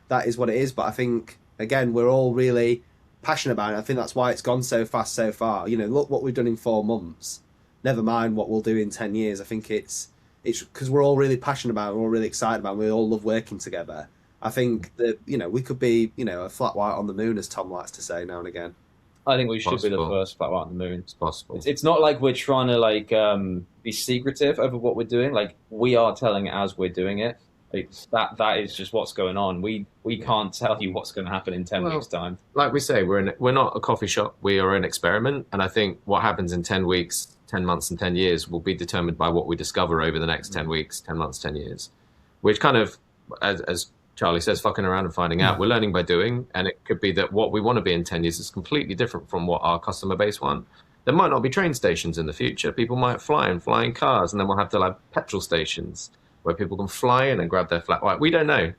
that is what it is. But I think, again, we're all really passionate about it. I think that's why it's gone so fast so far. Look what we've done in 4 months. Never mind what we'll do in 10 years. I think it's because we're all really passionate about it, we're all really excited about it, we all love working together. I think that, we could be, a flat white on the moon, as Tom likes to say now and again. I think we should be the first flat white on the moon. It's possible. It's not like we're trying to be secretive over what we're doing. Like, we are telling it as we're doing it. That is just what's going on. We can't tell you what's going to happen in 10 weeks' time. Like we say, we're not a coffee shop. We are an experiment, and I think what happens in 10 weeks, 10 months, and 10 years will be determined by what we discover over the next 10 weeks, 10 months, 10 years. Which kind of, as Charlie says, fucking around and finding out. We're learning by doing, and it could be that what we want to be in 10 years is completely different from what our customer base want. There might not be train stations in the future. People might fly in cars, and then we'll have to have petrol stations where people can fly in and grab their flat white. We don't know.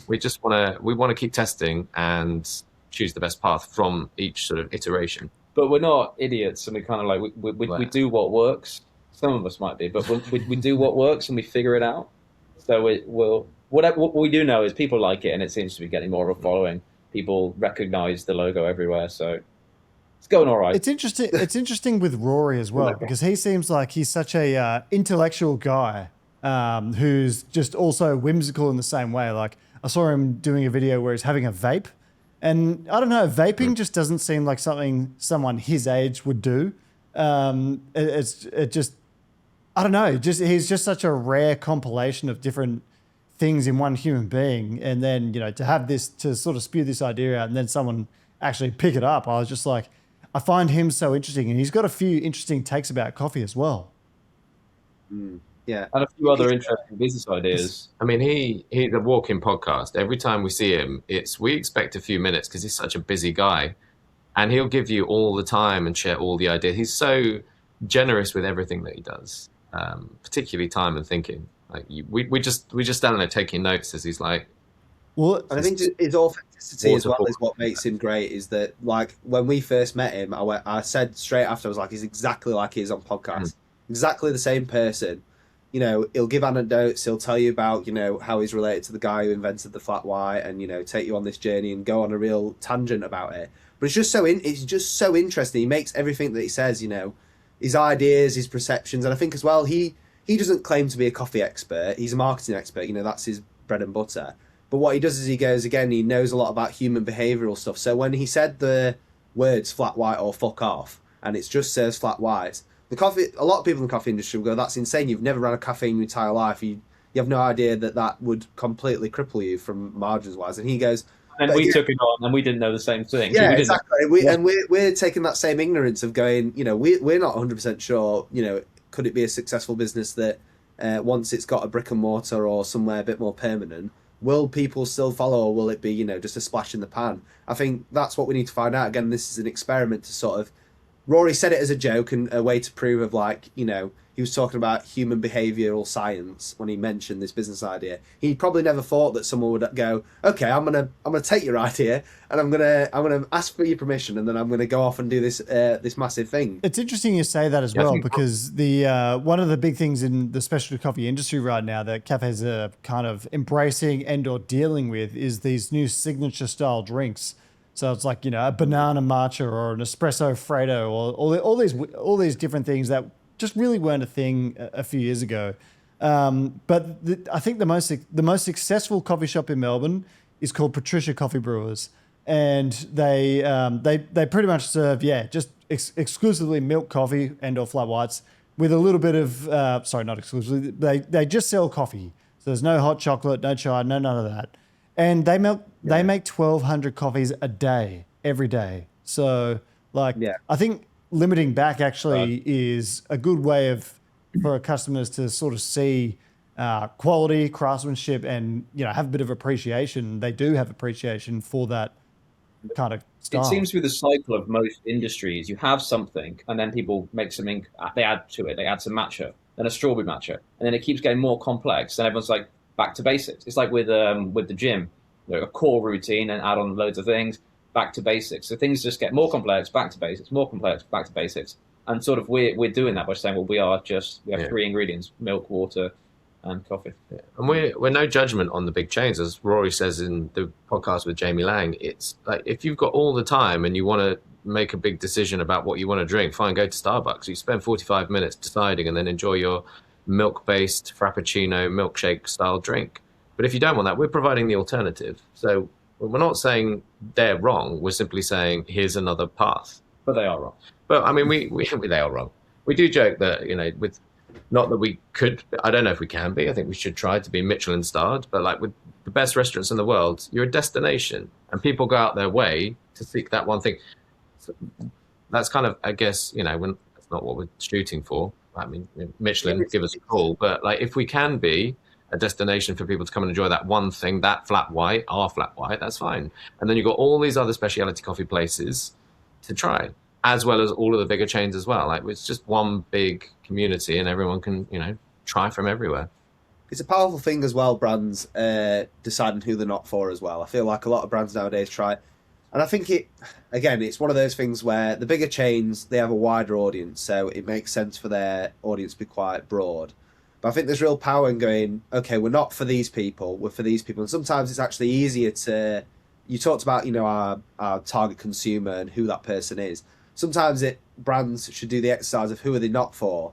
We just want to keep testing and choose the best path from each sort of iteration. But we're not idiots, and we kind of like we do what works. Some of us might be, but we do what works and we figure it out. So what we do know is people like it, and it seems to be getting more of a following. People recognize the logo everywhere, so it's going all right. It's interesting. It's interesting with Rory as well, because he seems like he's such a intellectual guy who's just also whimsical in the same way. Like I saw him doing a video where he's having a vape, and I don't know, vaping just doesn't seem like something someone his age would do. It just I don't know. He's just such a rare compilation of different things in one human being, and then to have this, to sort of spew this idea out, and then someone actually pick it up. I was just like, I find him so interesting, and he's got a few interesting takes about coffee as well. Yeah, and a few other interesting business ideas. I mean, he's a walking podcast. Every time we see him, we expect a few minutes because he's such a busy guy, and he'll give you all the time and share all the ideas. He's so generous with everything that he does, particularly time and thinking. Like we just stand there taking notes as he's like. Well, and I think his authenticity as well is what makes him great. Is that, like, when we first met him, I said straight after, I was like, he's exactly like he is on podcast, exactly the same person. He'll give anecdotes, he'll tell you about how he's related to the guy who invented the flat white, and take you on this journey and go on a real tangent about it. But it's just so interesting. He makes everything that he says, his ideas, his perceptions, and I think as well he doesn't claim to be a coffee expert. He's a marketing expert. That's his bread and butter. But what he does is he knows a lot about human behavioural stuff. So when he said the words flat white or fuck off, and it just says flat white, a lot of people in the coffee industry will go, that's insane. You've never run a cafe in your entire life. You have no idea that would completely cripple you from margins wise. And he goes, and we took it on, and we didn't know the same thing. Yeah, exactly. And we're taking that same ignorance of going, we're not 100% sure, could it be a successful business that once it's got a brick and mortar or somewhere a bit more permanent, will people still follow, or will it be, just a splash in the pan? I think that's what we need to find out. Again, this is an experiment to sort of... Rory said it as a joke and a way to prove of, like, he was talking about human behavioural science when he mentioned this business idea. He probably never thought that someone would go, okay, I'm gonna take your idea and I'm gonna ask for your permission, and then I'm gonna go off and do this massive thing. It's interesting you say that as well, because the one of the big things in the specialty coffee industry right now that cafes are kind of embracing and or dealing with is these new signature style drinks. So it's like a banana matcha or an espresso Fredo, or all these different things that just really weren't a thing a few years ago. But I think the most successful coffee shop in Melbourne is called Patricia Coffee Brewers, and they pretty much serve just exclusively milk coffee and or flat whites with a little bit of sorry, not exclusively. They just sell coffee, so there's no hot chocolate, no chai, none of that, and they make 1,200 coffees a day every day. So I think limiting back actually is a good way for customers to sort of see quality, craftsmanship, and have a bit of appreciation. They do have appreciation for that kind of style. It seems to be the cycle of most industries. You have something, and then people make something. They add to it. They add some matcha, then a strawberry matcha, and then it keeps getting more complex. And everyone's like, back to basics. It's like with the gym, a core routine, and add on loads of things. Back to basics. So things just get more complex, back to basics, more complex, back to basics. And sort of we're doing that by saying, well, we have 3 ingredients: milk, water, and coffee. Yeah. And we're no judgment on the big chains, as Rory says in the podcast with Jamie Lang. It's like, if you've got all the time and you want to make a big decision about what you want to drink, fine, go to Starbucks. You spend 45 minutes deciding and then enjoy your milk-based frappuccino milkshake style drink. But if you don't want that, we're providing the alternative. So we're not saying they're wrong. We're simply saying here's another path. But they are wrong. But I mean, they are wrong. We do joke that with not that we could. I don't know if we can be. I think we should try to be Michelin starred. But like with the best restaurants in the world, you're a destination, and people go out their way to seek that one thing. So that's kind of, I guess, when that's not what we're shooting for. I mean, Michelin, give us a call. But like, if we can be a destination for people to come and enjoy that one thing, that flat white, our flat white, that's fine. And then you've got all these other specialty coffee places to try, as well as all of the bigger chains as well. Like, it's just one big community, and everyone can, try from everywhere. It's a powerful thing as well, brands deciding who they're not for as well. I feel like a lot of brands nowadays try. And I think it's one of those things where the bigger chains, they have a wider audience, so it makes sense for their audience to be quite broad. But I think there's real power in going, okay, we're not for these people, we're for these people. And sometimes it's actually easier to, you talked about, our target consumer and who that person is. Sometimes brands should do the exercise of who are they not for.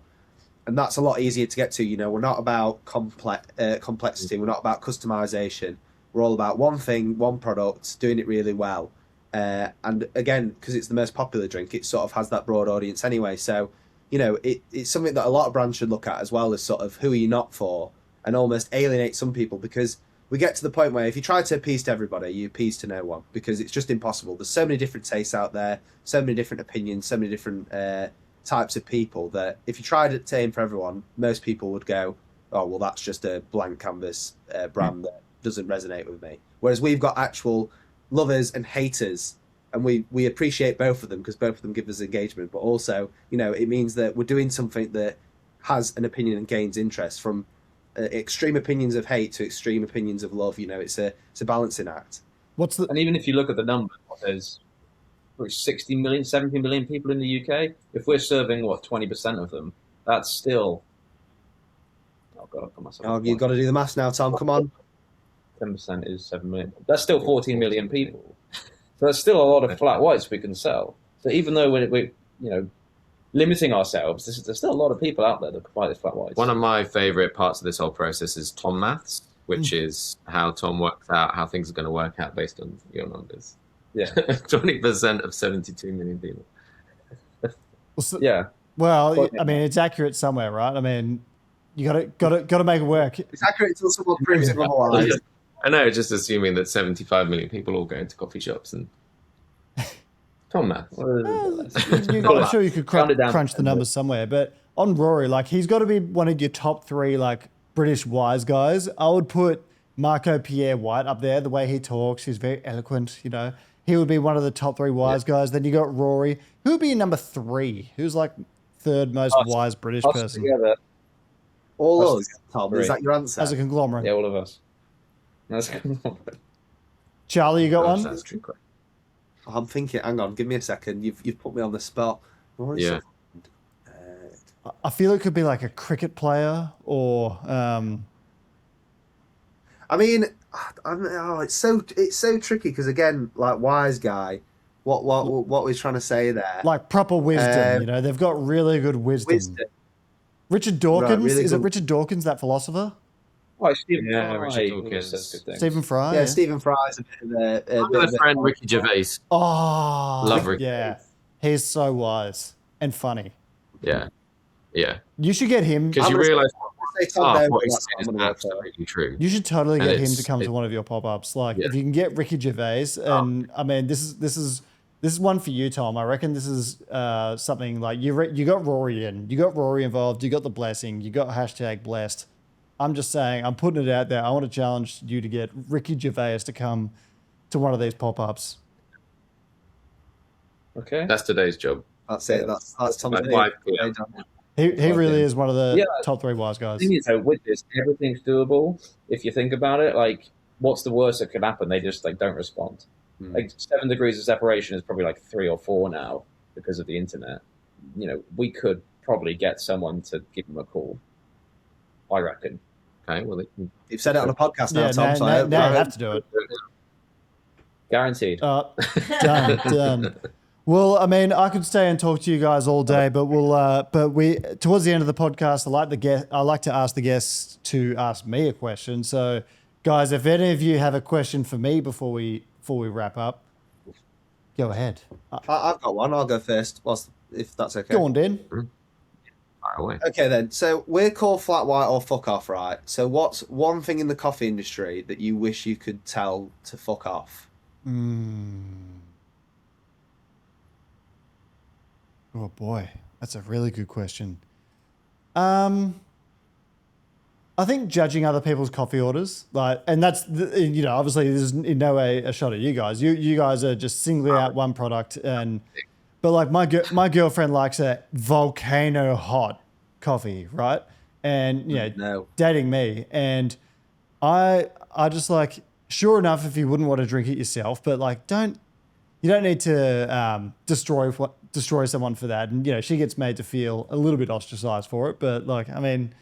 And that's a lot easier to get to. We're not about complexity, we're not about customization. We're all about one thing, one product, doing it really well. And again, because it's the most popular drink, it sort of has that broad audience anyway. So, it's something that a lot of brands should look at as well, as sort of who are you not for, and almost alienate some people, because we get to the point where if you try to appease to everybody, you appease to no one, because it's just impossible. There's so many different tastes out there, so many different opinions, so many different types of people, that if you tried to aim for everyone, most people would go, oh, well, that's just a blank canvas brand that doesn't resonate with me. Whereas we've got actual lovers and haters, and we appreciate both of them, because both of them give us engagement, but also, it means that we're doing something that has an opinion and gains interest, from extreme opinions of hate to extreme opinions of love. It's a balancing act. And even if you look at the numbers, there's 60 million, 70 million people in the UK. If we're serving 20% of them, that's still. Oh God, I've got myself. Oh, you've got to do the maths now, Tom. Come on. 10% is 7 million. That's still 14 million people. So there's still a lot of flat whites we can sell. So even though we're limiting ourselves, there's still a lot of people out there that can buy this flat whites. One of my favourite parts of this whole process is Tom maths, which is how Tom works out how things are going to work out based on your numbers. Yeah, 20% of 72 million people. Yeah. Well, I mean, it's accurate somewhere, right? I mean, you got to make it work. It's accurate until someone proves it otherwise. I know, just assuming that 75 million people all go into coffee shops and Tom math. I'm sure you could crunch the numbers somewhere. But on Rory, like, he's got to be one of your top three, like, British wise guys. I would put Marco Pierre White up there. The way he talks, he's very eloquent. He would be one of the top three wise guys. Then you got Rory. Who would be number three? Who's like third most wise British person? Together. All us, Tom. Is that your answer? As a conglomerate. Yeah, all of us. That's a conglomerate. Charlie, you got one? That's true. I'm thinking. Hang on, give me a second. You've put me on the spot. Yeah. I feel it could be like a cricket player, or I mean, it's so tricky, because again, like, wise guy, what we're trying to say there, like proper wisdom. They've got really good wisdom. Richard Dawkins, Right, really is it good. Richard Dawkins, that philososopher? Oh, Stephen Fry. Richard Dawkins. Says good things. Stephen Fry. Yeah, Stephen Fry's a bit of a I've got a friend, Ricky Gervais. Oh, Love Ricky. Yeah, he's so wise and funny. Yeah. You should get him. Because you realise what he's that's saying is absolutely true. You should totally And get him it's- to come to one of your pop-ups. Like, Yeah. if you can get Ricky Gervais, and I mean, this is one for you, Tom. I reckon this is something like you got Rory in, you got Rory involved, you got the blessing, you got #blessed. I'm just saying, I'm putting it out there. I want to challenge you to get Ricky Gervais to come to one of these pop-ups. Okay. That's today's job. That's it. That's Tom's Like name. 5 p.m. He really is one of the Yeah. top three wise guys. The thing is, though, with this, everything's doable. If you think about it, like, what's the worst that could happen? They just don't respond. Like 7 degrees of separation is probably like 3 or 4 now because of the internet. We could probably get someone to give them a call. I reckon. Okay, well, You've said it on a podcast now, Yeah, Tom. so I hope- now you have to do it. Guaranteed. Done. Well, I mean, I could stay and talk to you guys all day, but we towards the end of the podcast, I like to ask the guests to ask me a question. So, guys, if any of you have a question for me before we wrap up, go ahead. I've got one. I'll go first, if that's okay. Go on, Dan. Fire away. Okay then, so we're called flat white or fuck off, right? So what's one thing in the coffee industry that you wish you could tell to fuck off? Oh boy, that's a really good question. I think judging other people's coffee orders, like, and that's obviously this is in no way a shot at you guys. You guys are just singling out one product, but like my girlfriend likes a volcano hot coffee, right? And No. dating me, and I just like, sure enough, if you wouldn't want to drink it yourself, but like you don't need to destroy someone for that. And she gets made to feel a little bit ostracized for it, but like, I mean,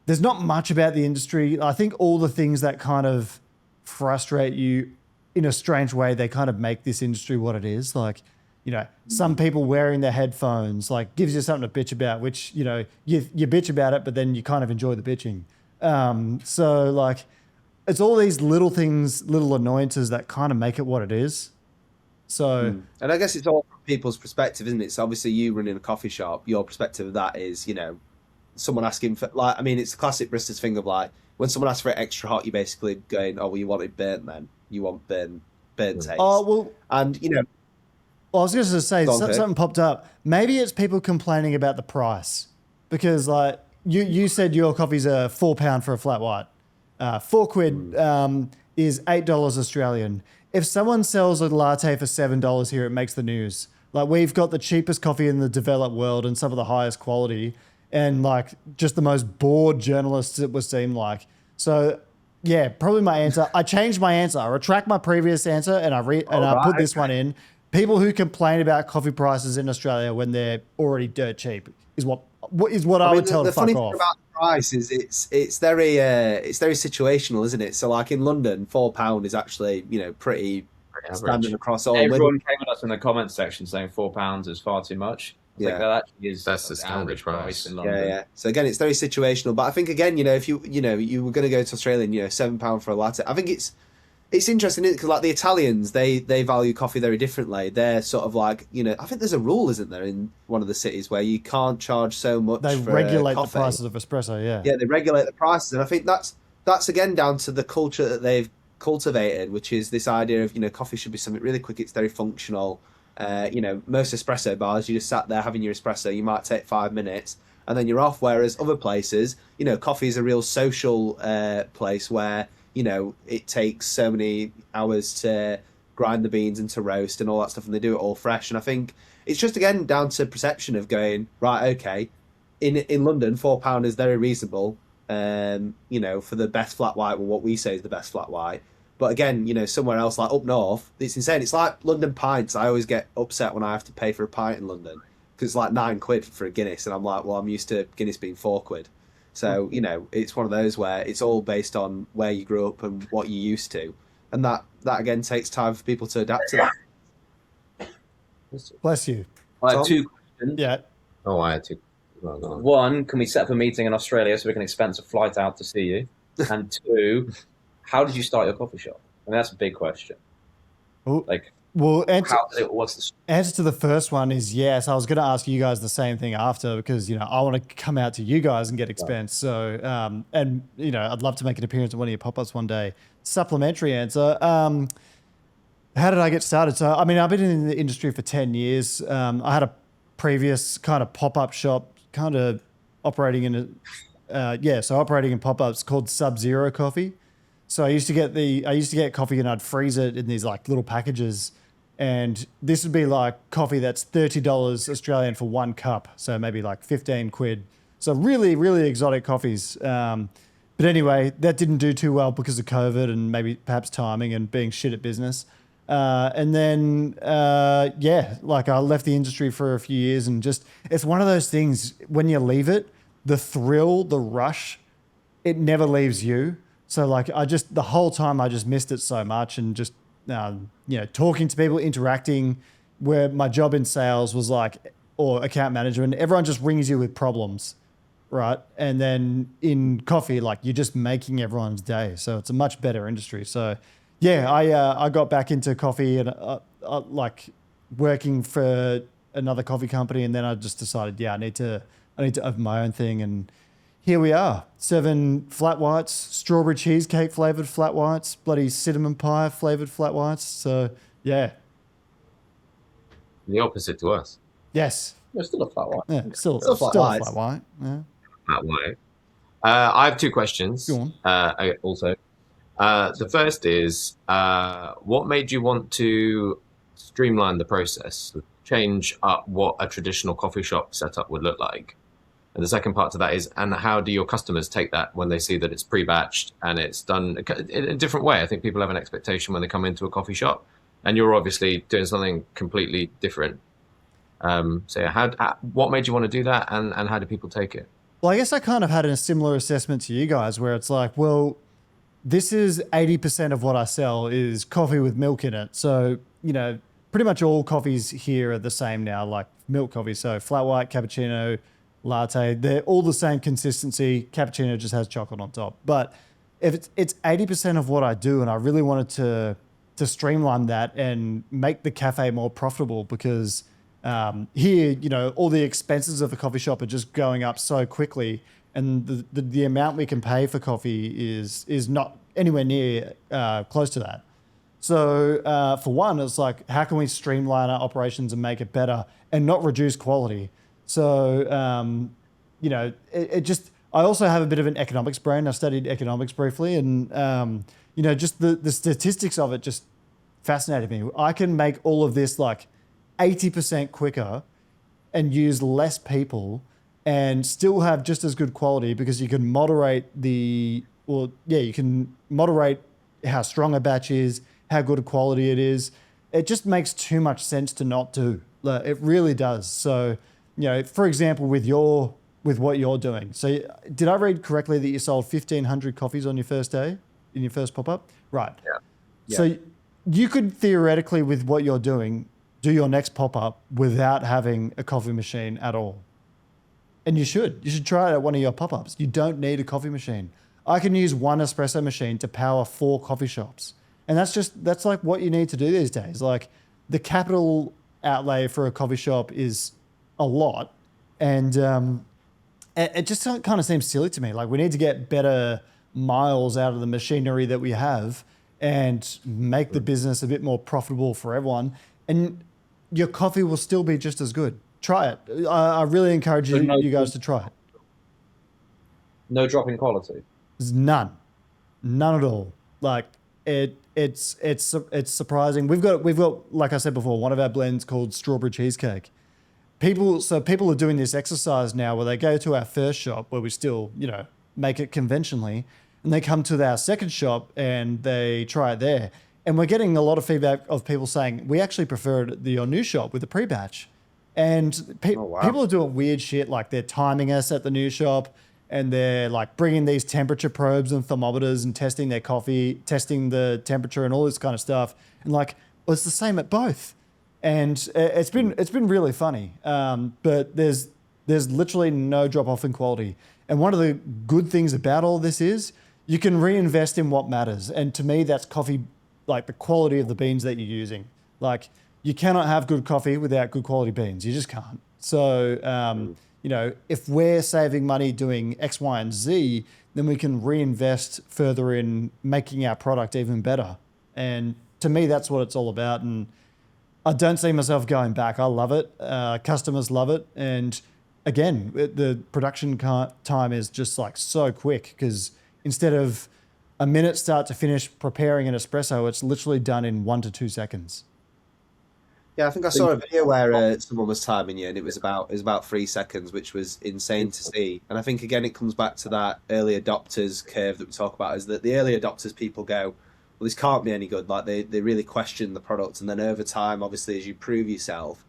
there's not much about the industry. I think all the things that kind of frustrate you in a strange way, they kind of make this industry what it is. Like, some people wearing their headphones, like, gives you something to bitch about, which, you bitch about it, but then you kind of enjoy the bitching. So like, it's all these little things, little annoyances that kind of make it what it is. So, and I guess it's all from people's perspective, isn't it? So obviously you running a coffee shop, your perspective of that is, someone asking for, like, I mean, it's the classic Brister's thing of like, when someone asks for it extra hot, you're basically going, oh, well, you want it burnt then. You want burnt taste. Oh, well, and, well, I was going to say, something popped up. Maybe it's people complaining about the price, because like you said your coffee's a £4 for a flat white. £4 is $8 Australian. If someone sells a latte for $7 here, it makes the news. Like, we've got the cheapest coffee in the developed world and some of the highest quality, and like just the most bored journalists it would seem like. So yeah, probably my answer. I changed my answer. I retract my previous answer and I put this one in. People who complain about coffee prices in Australia when they're already dirt cheap is what I would tell to fuck off. The funny thing about the price is it's very situational, isn't it? So like in London, £4 is actually pretty standard across all. Everyone came at us in the comments section saying £4 is far too much. Yeah, that actually is. That's the standard price in London. Yeah. So again, it's very situational. But I think again, if you were going to go to Australia, and, £7 for a latte. I think it's interesting, isn't it? Because like the Italians, they value coffee very differently. They're sort of like, I think there's a rule, isn't there, in one of the cities where you can't charge so much. They for regulate coffee. The prices of espresso. Yeah. Yeah, they regulate the prices, and I think that's again down to the culture that they've cultivated, which is this idea of coffee should be something really quick. It's very functional. Most espresso bars, you just sat there having your espresso. You might take 5 minutes and then you're off. Whereas other places, coffee is a real social place where it takes so many hours to grind the beans and to roast and all that stuff, and they do it all fresh. And I think it's just again down to perception of going, right, okay, in London, £4 is very reasonable. For the best flat white, well, what we say is the best flat white. But again, somewhere else like up north, it's insane. It's like London pints. I always get upset when I have to pay for a pint in London because it's like £9 for a Guinness, and I'm like, well, I'm used to Guinness being £4. So it's one of those where it's all based on where you grew up and what you're used to, and that again takes time for people to adapt to that. Bless you. I have two questions. Yeah. Oh, I had to. Well, go on. One, can we set up a meeting in Australia so we can expense a flight out to see you? And two, how did you start your coffee shop? I mean, that's a big question. Ooh. Like, well, what's the answer to the first one is yes. I was going to ask you guys the same thing after, because I want to come out to you guys and get expense. So I'd love to make an appearance at one of your pop-ups one day. Supplementary answer. How did I get started? So I mean, I've been in the industry for 10 years. I had a previous kind of pop-up shop, kind of operating in operating in pop-ups called Sub-Zero Coffee. So I used to get coffee and I'd freeze it in these like little packages, and this would be like coffee that's $30 Australian for 1 cup, so maybe like 15 quid. So really, really exotic coffees. But anyway, that didn't do too well because of COVID and maybe perhaps timing and being shit at business. And then I left the industry for a few years, and just it's one of those things when you leave it, the thrill, the rush, it never leaves you. So like the whole time I just missed it so much, and just talking to people, interacting, where my job in sales was like, or account management, everyone just rings you with problems, right? And then in coffee, like you're just making everyone's day. So it's a much better industry. So yeah, I got back into coffee and like working for another coffee company, and then I just decided, I need to I need to open my own thing. And here we are, 7 flat whites, strawberry cheesecake flavored flat whites, bloody cinnamon pie flavored flat whites. So yeah. The opposite to us. Yes. It's still a flat white. Yeah, still Still a flat flat whites. white. Yeah. Flat white. I have 2 questions. Go on. Also, the first is, what made you want to streamline the process, change up what a traditional coffee shop setup would look like? And the second part to that is, and how do your customers take that when they see that it's pre-batched and it's done in a different way? I think people have an expectation when they come into a coffee shop, and you're obviously doing something completely different. So what made you want to do that, and how do people take it? Well, I guess I kind of had a similar assessment to you guys where it's like, well, this is 80% of what I sell is coffee with milk in it. So, you know, pretty much all coffees here are the same now, like milk coffee. So flat white, cappuccino, latte, they're all the same consistency. Cappuccino just has chocolate on top. But if it's 80% of what I do, and I really wanted to streamline that and make the cafe more profitable, because here, you know, all the expenses of a coffee shop are just going up so quickly, and the amount we can pay for coffee is not anywhere near close to that. So for one, it's like, how can we streamline our operations and make it better and not reduce quality? So, you know, it just, I also have a bit of an economics brain. I studied economics briefly, and, you know, just the statistics of it just fascinated me. I can make all of this like 80% quicker and use less people and still have just as good quality, because you can moderate you can moderate how strong a batch is, how good a quality it is. It just makes too much sense to not do. It really does. So, you know, for example, with what you're doing. So did I read correctly that you sold 1,500 coffees on your first day in your first pop-up? Right. Yeah. So you could theoretically, with what you're doing, do your next pop-up without having a coffee machine at all. And you should try it at one of your pop-ups. You don't need a coffee machine. I can use one espresso machine to power 4 coffee shops. And that's like what you need to do these days. Like, the capital outlay for a coffee shop is a lot. And it just kind of seems silly to me. Like, we need to get better miles out of the machinery that we have and make the business a bit more profitable for everyone. And your coffee will still be just as good. Try it. I really encourage you guys to try it. No drop in quality. There's none at all. Like, it's surprising. We've got, like I said before, one of our blends called strawberry cheesecake. People are doing this exercise now where they go to our first shop where we still, you know, make it conventionally, and they come to our second shop and they try it there. And we're getting a lot of feedback of people saying, we actually preferred your new shop with the pre-batch. And people are doing weird shit, like they're timing us at the new shop, and they're like bringing these temperature probes and thermometers and testing their coffee, testing the temperature and all this kind of stuff. And like, well, it's the same at both. And it's been really funny. But there's literally no drop off in quality. And one of the good things about all this is you can reinvest in what matters. And to me, that's coffee, like the quality of the beans that you're using. Like, you cannot have good coffee without good quality beans. You just can't. So, you know, if we're saving money doing X, Y, and Z, then we can reinvest further in making our product even better. And to me, that's what it's all about. And I don't see myself going back. I love it. Customers love it. And again, the production time is just like so quick, because instead of a minute start to finish preparing an espresso, it's literally done in 1 to 2 seconds. Yeah, I think I saw a video where someone was timing you, and it was about 3 seconds, which was insane to see. And I think, again, it comes back to that early adopters curve that we talk about, is that the early adopters, people go, well, this can't be any good. Like, they really question the product. And then over time, obviously, as you prove yourself,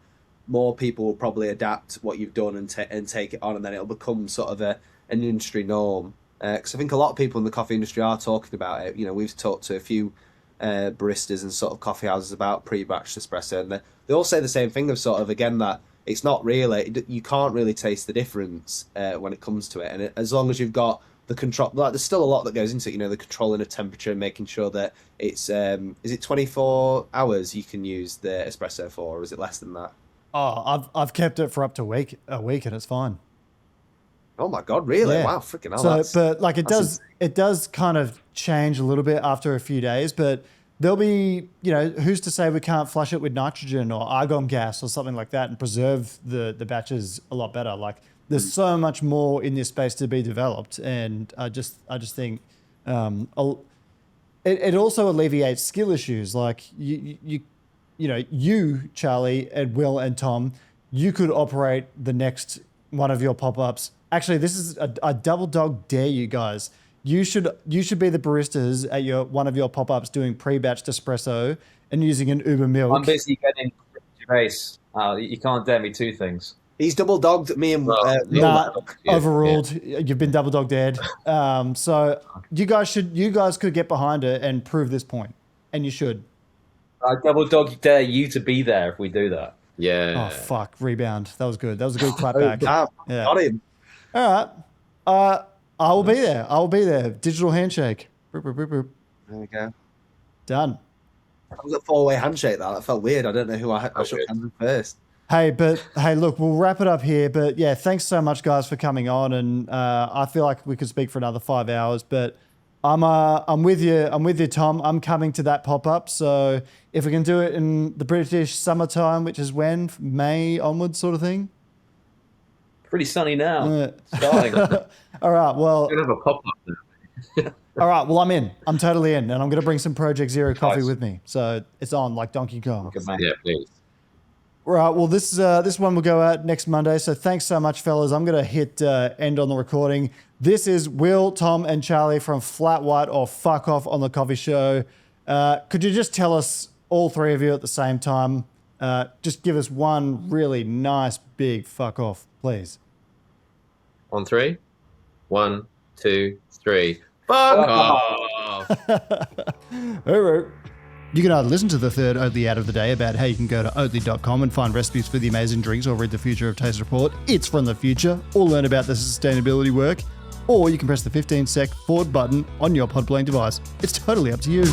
more people will probably adapt what you've done and take it on, and then it'll become sort of an industry norm. Because I think a lot of people in the coffee industry are talking about it. You know, we've talked to a few baristas and sort of coffee houses about pre-batched espresso, and they all say the same thing of sort of, again, that it's not really, you can't really taste the difference when it comes to it. And as long as you've got the control, like, there's still a lot that goes into it, you know, the controlling of temperature and making sure that it's, is it 24 hours you can use the espresso for, or is it less than that? Oh, I've kept it for up to a week, and it's fine. Oh my God, really? Yeah. Wow, freaking hell. So, that's- but like that's it does kind of change a little bit after a few days, but there'll be, who's to say we can't flush it with nitrogen or argon gas or something like that and preserve the batches a lot better. Like there's so much more in this space to be developed. And I just think, it also alleviates skill issues. Like you, Charlie and Will and Tom, you could operate the next one of your pop-ups. Actually, this is a double dog dare you guys. You should be the baristas at one of your pop-ups doing pre-batched espresso and using an Uber milk. I'm busy getting race. You can't dare me two things. He's double dogged me and Nah, Yeah, overruled. You've been double dog dared. So you guys could get behind it and prove this point, and you should. I double dog dare you to be there if we do that. Yeah. Oh fuck! Rebound. That was good. That was a good clap back. Damn, Yeah. got him. All right. I will be there. I will be there. Digital handshake. Boop, boop, boop, boop. There we go. Done. That was a 4-way handshake. That felt weird. I don't know who I shook hands with first. Hey, look, we'll wrap it up here. But yeah, thanks so much, guys, for coming on. And I feel like we could speak for another 5 hours. But I'm with you. I'm with you, Tom. I'm coming to that pop up. So if we can do it in the British summertime, which is when May onwards, sort of thing. Pretty sunny now. Yeah. Starting. All right. Well. We're gonna have a pop up now. All right. Well, I'm in. I'm totally in, and I'm going to bring some Project Zero coffee Nice. with me. So it's on like Donkey Kong. Good man. Yeah, please. Right. Well, this one will go out next Monday. So thanks so much, fellas. I'm going to hit end on the recording. This is Will, Tom, and Charlie from Flat White or Fuck Off on the Coffee Show. Could you just tell us, all three of you at the same time, just give us one really nice big fuck off, please. On 3. 1, 2, 3. Fuck off! All right. You can either listen to the third Oatly ad of the day about how you can go to oatly.com and find recipes for the amazing drinks, or read the Future of Taste report. It's from the future. Or learn about the sustainability work. Or you can press the 15-sec forward button on your pod playing device. It's totally up to you.